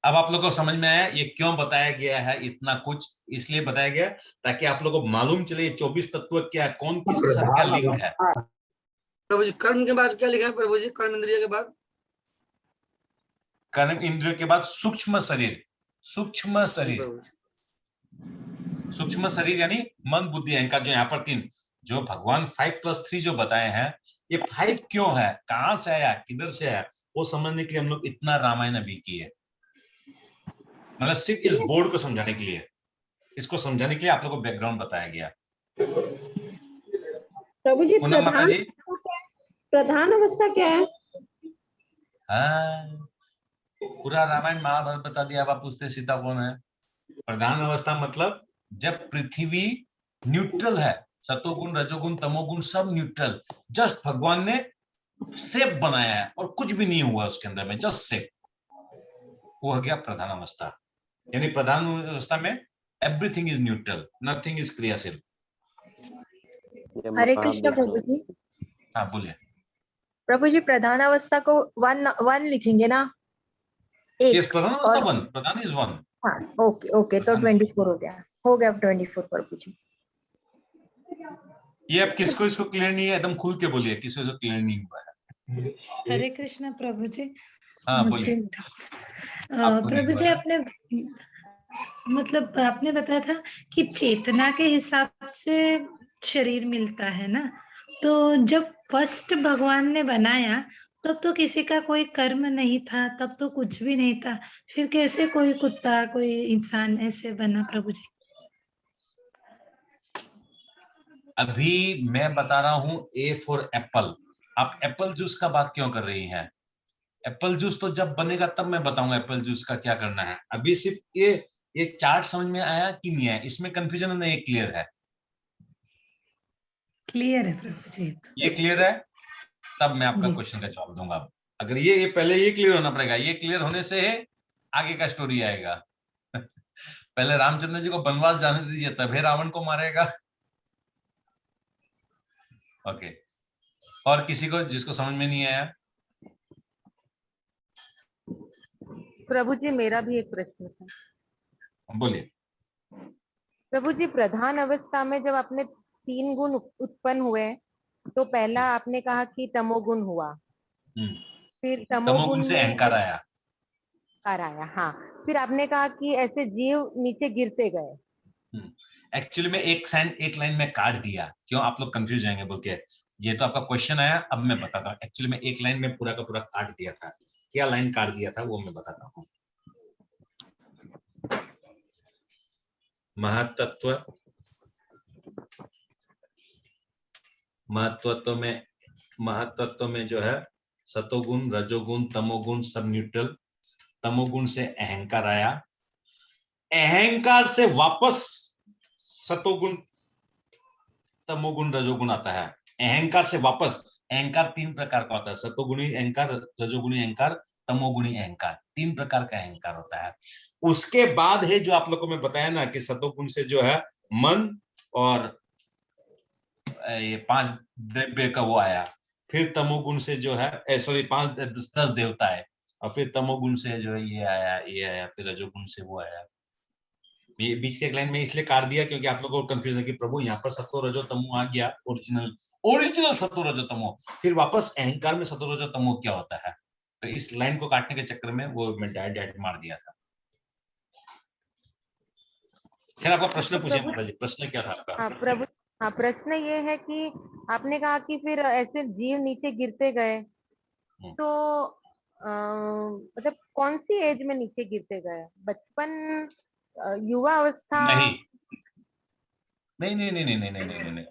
अब आप लोग को समझ में आया ये क्यों बताया गया है? इतना कुछ इसलिए बताया गया ताकि आप लोगों को मालूम चले 24 तत्व क्या, कौन किसके साथ क्या लिंक है। प्रभु जी कर्म के बाद क्या लिखा है प्रभु जी? कर्म इंद्रिय के बाद? कर्म इंद्रिय के बाद सूक्ष्म शरीर। सूक्ष्म शरीर, सूक्ष्म शरीर यानी मन, बुद्धि, अहंकार। जो यहाँ पर 3 जो भगवान 5+3 जो बताए हैं, ये 5 क्यों है, कहां से आया, किधर से आया, वो समझने के लिए हम लोग इतना रामायण अभी किए। मतलब सिर्फ इस बोर्ड को समझाने के लिए, इसको समझाने के लिए आप लोगों को बैकग्राउंड बताया गया। प्रभु जी प्रधान अवस्था क्या है? हाँ, पूरा रामायण महाभारत बता दिया। अब आप पूछते सीता कौन है? प्रधान अवस्था मतलब जब पृथ्वी न्यूट्रल है, सतोगुण, रजोगुण, तमोगुण सब न्यूट्रल, जस्ट भगवान ने शेप बनाया है और कुछ भी नहीं हुआ उसके अंदर में, जस्ट शेप, वो हो गया प्रधान अवस्था। यानी प्रधान अवस्था में everything is neutral, nothing is क्रियाशील। हरे कृष्ण प्रभु जी। हाँ बोलिए प्रभु जी, प्रधान अवस्था को 1 लिखेंगे ना? यस, प्रधान अवस्था 1, प्रधान इज 1। हाँ, ओके तो 24 हो गया 24 प्रभु जी। ये अब किसको इसको क्लियर नहीं है? एकदम खुल के बोलिए, किसी को क्लियर नहीं हुआ है। हरे कृष्ण प्रभु जी। हाँ बोलिए। प्रभु जी, आपने मतलब आपने बताया था कि चेतना के हिसाब से शरीर मिलता है ना, तो जब फर्स्ट भगवान ने बनाया तब तो किसी का कोई कर्म नहीं था, तब तो कुछ भी नहीं था, फिर कैसे कोई कुत्ता, कोई इंसान ऐसे बना प्रभु जी? अभी मैं बता रहा हूं A फॉर एप्पल। आप एप्पल जूस का बात क्यों कर रही हैं? एप्पल जूस तो जब बनेगा तब मैं बताऊंगा एप्पल जूस का क्या करना है। अभी सिर्फ ये चार्ट समझ में आया कि नहीं आया, इसमें कंफ्यूजन नहीं, क्लियर है? क्लियर है प्रभु जी। ये क्लियर है, तब मैं आपका क्वेश्चन का जवाब दूंगा। अगर ये पहले ये क्लियर होना पड़ेगा, ये क्लियर होने से आगे का स्टोरी आएगा। पहले रामचंद्र जी को वनवास जाने दीजिए, तभी रावण को मारेगा। ओके, और किसी को जिसको समझ में नहीं आया? प्रभु जी, मेरा भी एक प्रश्न था। बोलिए। प्रभु जी प्रधान अवस्था में जब आपने 3 गुण उत्पन्न हुए तो पहला आपने कहा कि तमोगुण हुआ, फिर तमोगुण से अहंकार आया। हाँ, फिर आपने कहा कि ऐसे जीव नीचे गिरते गए। एक्चुअली में एक लाइन में काट दिया, क्यों आप लोग कंफ्यूज जाएंगे बोल के, ये तो आपका क्वेश्चन आया, अब मैं बताता हूँ। एक्चुअली में एक लाइन में पूरा का पूरा काट दिया था। क्या लाइन काट दिया था वो मैं बताता हूँ। महत्वत्व में जो है सतोगुण, रजोगुण, तमोगुण सब न्यूट्रल। तमोगुण से अहंकार आया, अहंकार से वापस सतोगुण, तमोगुण, रजोगुण आता है। अहंकार से वापस, अहंकार 3 प्रकार का होता है, सतोगुणी अहंकार, रजोगुणी अहंकार, तमोगुणी अहंकार, 3 प्रकार का अहंकार होता है। उसके बाद है जो आप लोगों को मैं बताया ना कि सतोगुण से जो है मन और ये 5 द्रव्य का वो आया, फिर तमोगुण से जो है 10 देवता है, और फिर तमोगुण से जो है ये आया, फिर रजोगुण से वो आया। ये बीच के लाइन में इसलिए काट दिया क्योंकि आप लोगों को कंफ्यूजन है कि प्रभु यहाँ पर सतो रजो तमो आ गया, ओरिजिनल सतो रजो तमो, फिर वापस अहंकार में सतो रजो तमो क्या होता है। तो इस लाइन को काटने के चक्कर में वो मैं डायरेक्ट मार दिया था। फिर आपका प्रश्न पूछिए माता जी, प्रश्न क्या था आपका? हाँ प्रभु, हाँ प्रश्न ये है कि आपने कहा कि फिर ऐसे जीव नीचे गिरते गए, तो मतलब कौन सी एज में नीचे गिरते गए? बचपन, युवा अवस्था? नहीं,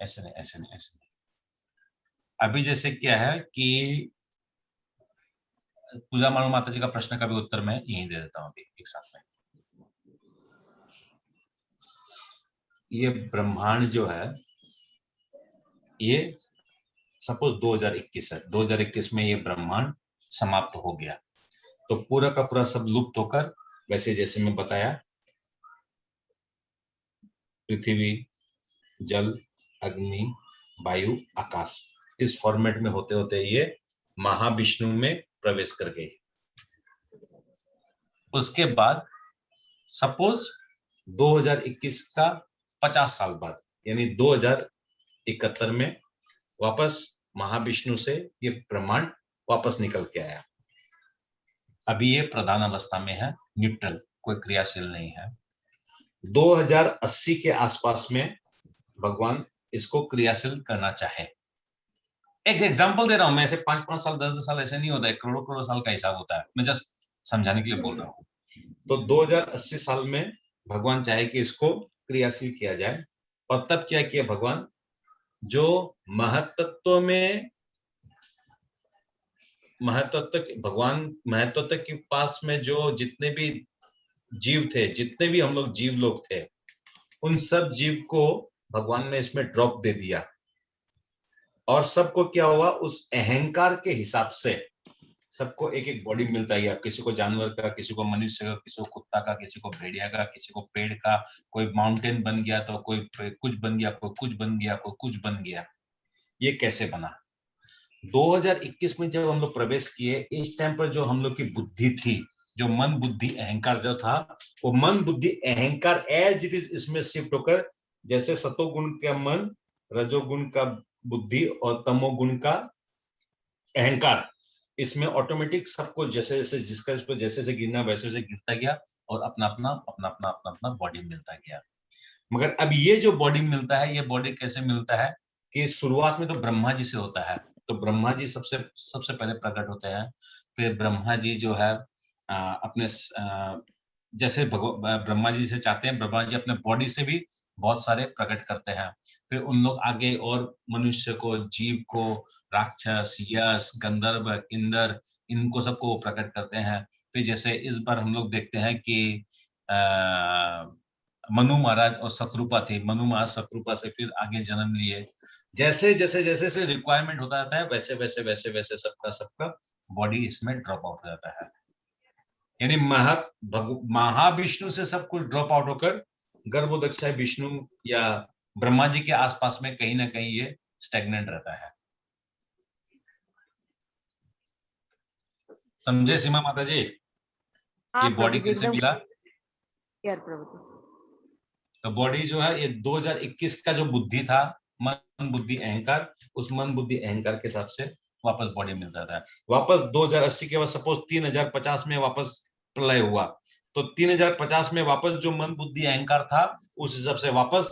ऐसे नहीं। अभी जैसे क्या है कि पूजा मानु माता जी का प्रश्न का भी उत्तर मैं यही दे देता हूँ अभी एक साथ में। ये ब्रह्मांड जो है ये सपोज 2021 है, 2021 में ये ब्रह्मांड समाप्त हो गया, तो पूरा का पूरा सब लुप्त होकर वैसे जैसे मैं बताया पृथ्वी, जल, अग्नि, वायु, आकाश, इस फॉर्मेट में होते होते ये महाविष्णु में प्रवेश कर गए। उसके बाद सपोज 2021 का 50 साल बाद यानी 2071 में वापस महाविष्णु से ये ब्रह्मांड वापस निकल के आया। अभी ये प्रधान अवस्था में है, न्यूट्रल, कोई क्रियाशील नहीं है। 2080 के आसपास में भगवान इसको क्रियाशील करना चाहे। एक एग्जांपल दे रहा हूं मैं, ऐसे 5-5 साल 10 साल ऐसे नहीं होता है, करोड़ों साल का हिसाब होता है, मैं जस्ट समझाने के लिए बोल रहा हूं। तो 2080 साल में भगवान चाहे कि इसको क्रियाशील किया जाए, और तब क्या किया भगवान, जो महत्तत्व के पास में जो जितने भी जीव थे, जितने भी हम लोग जीव लोग थे, उन सब जीव को भगवान ने इसमें ड्रॉप दे दिया, और सबको क्या हुआ, उस अहंकार के हिसाब से सबको एक एक बॉडी मिलता गया। किसी को जानवर का, किसी को मनुष्य का, किसी को कुत्ता का, किसी को भेड़िया का, किसी को पेड़ का, कोई माउंटेन बन गया, तो कोई कुछ बन गया, कोई कुछ बन गया, कोई कुछ बन गया। ये कैसे बना? 2021 में जब हम लोग प्रवेश किए, इस टाइम पर जो हम लोग की बुद्धि थी, जो मन बुद्धि अहंकार जो था, वो मन बुद्धि अहंकार एज इट इज इसमें शिफ्ट होकर, जैसे सतोगुण का मन, रजोगुण का बुद्धि और तमोगुण का अहंकार, इसमें ऑटोमेटिक सबको जैसे जैसे जिसका इसको जैसे जैसे गिरना वैसे वैसे गिरता गया, और अपना अपना बॉडी मिलता गया। मगर अब ये जो बॉडी मिलता है, ये बॉडी कैसे मिलता है कि शुरुआत में तो ब्रह्मा जी से होता है, तो ब्रह्मा जी सबसे पहले प्रकट होते हैं। फिर ब्रह्मा जी जो है अपने जैसे ब्रह्मा जी से चाहते हैं, ब्रह्मा जी अपने बॉडी से भी बहुत सारे प्रकट करते हैं। फिर उन लोग आगे और मनुष्य को, जीव को, राक्षस, यश, गंधर्व, किन्नर, इनको सबको वो प्रकट करते हैं। फिर जैसे इस बार हम लोग देखते हैं कि मनु महाराज और शत्रुपा थे, मनु महाराज शत्रुपा से फिर आगे जन्म लिए। जैसे जैसे रिक्वायरमेंट होता जाता है, वैसे सबका बॉडी इसमें ड्रॉप आउट हो जाता है। यानी महाविष्णु से सब कुछ ड्रॉप आउट होकर गर्भोदक विष्णु या ब्रह्मा जी के आसपास में कहीं ना कहीं ये स्टैग्नेंट रहता है। समझे सीमा माता जी? ये बॉडी कैसे मिला? तो बॉडी जो है ये 2021 का जो बुद्धि था, मन बुद्धि अहंकार, उस मन बुद्धि अहंकार के हिसाब से वापस बॉडी मिलता था। वापस 2080 के बाद सपोज 3050 में वापस प्रलय हुआ, तो 3050 में वापस जो मन बुद्धि अहंकार था उस हिसाब से वापस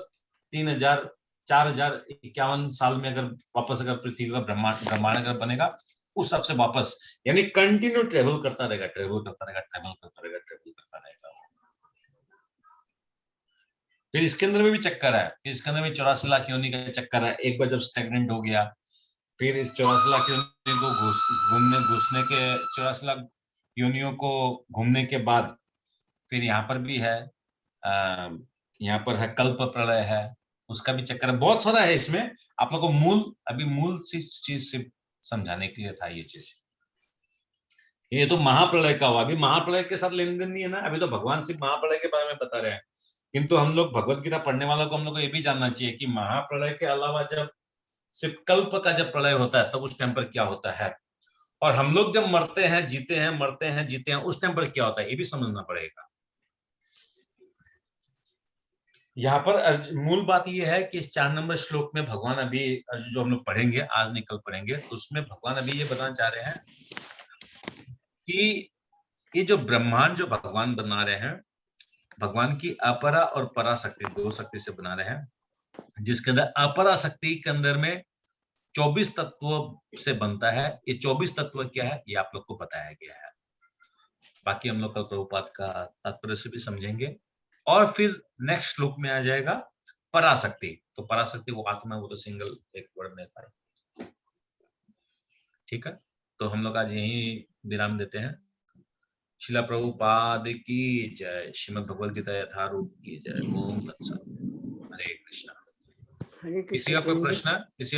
4051 साल में अगर वापस अगर पृथ्वी का ब्रह्मांड अगर बनेगा उस हिसाब से वापस, यानी कंटिन्यू ट्रेवल करता रहेगा, ट्रेवल करता रहेगा, ट्रेवल करता रहेगा, ट्रेवल करता रहेगा। फिर इसके अंदर में भी चक्कर है, फिर इसके अंदर में 84 लाख योनि का चक्कर है। एक बार जब स्टैग्नेंट हो गया, फिर इस 84 लाख योनि को घूसने के 84 लाख योनियों को घूमने के बाद फिर यहाँ पर भी है, यहाँ पर है कल्प प्रलय है, उसका भी चक्कर है, बहुत सारा है इसमें। आप लोगों को मूल चीज से समझाने के लिए था ये चीज। ये तो महाप्रलय का हुआ, अभी महाप्रलय के साथ लेन देन नहीं है ना, अभी तो भगवान सिर्फ महाप्रलय के बारे में बता रहे हैं। किंतु हम लोग भगवत गीता पढ़ने वालों को हम लोग को ये भी जानना चाहिए कि महाप्रलय के अलावा जब सिर्फ कल्प का जब प्रलय होता है तब उस टाइम पर क्या होता है, और हम लोग जब मरते हैं जीते हैं, मरते हैं जीते हैं, उस टाइम पर क्या होता है, ये भी समझना पड़ेगा। यहाँ पर मूल बात ये है कि इस 4 नंबर श्लोक में भगवान अभी जो हम लोग पढ़ेंगे, आज नहीं कल पढ़ेंगे, तो उसमें भगवान अभी ये बताना चाह रहे हैं कि ये जो ब्रह्मांड जो भगवान बना रहे हैं, भगवान की अपरा और पराशक्ति, 2 शक्ति से बना रहे हैं, जिसके अंदर अपरा शक्ति के अंदर में 24 तत्वों से बनता है। ये 24 तत्व क्या है ये आप लोग को बताया गया है। बाकी हम लोग कल प्रभुपाद का तात्पर्य से भी समझेंगे। और फिर नेक्स्ट श्लोक में आ जाएगा पराशक्ति। तो पराशक्ति वो आत्मा, वो तो सिंगल एक वर्ड में पाए। ठीक है, तो हम लोग आज यही विराम देते हैं। शिला प्रभुपाद की जय, श्रीमद् भगवद गीता यथारूप की जय। ओम तत्सत। हरे कृष्णा। किसी का कोई प्रश्न? किसी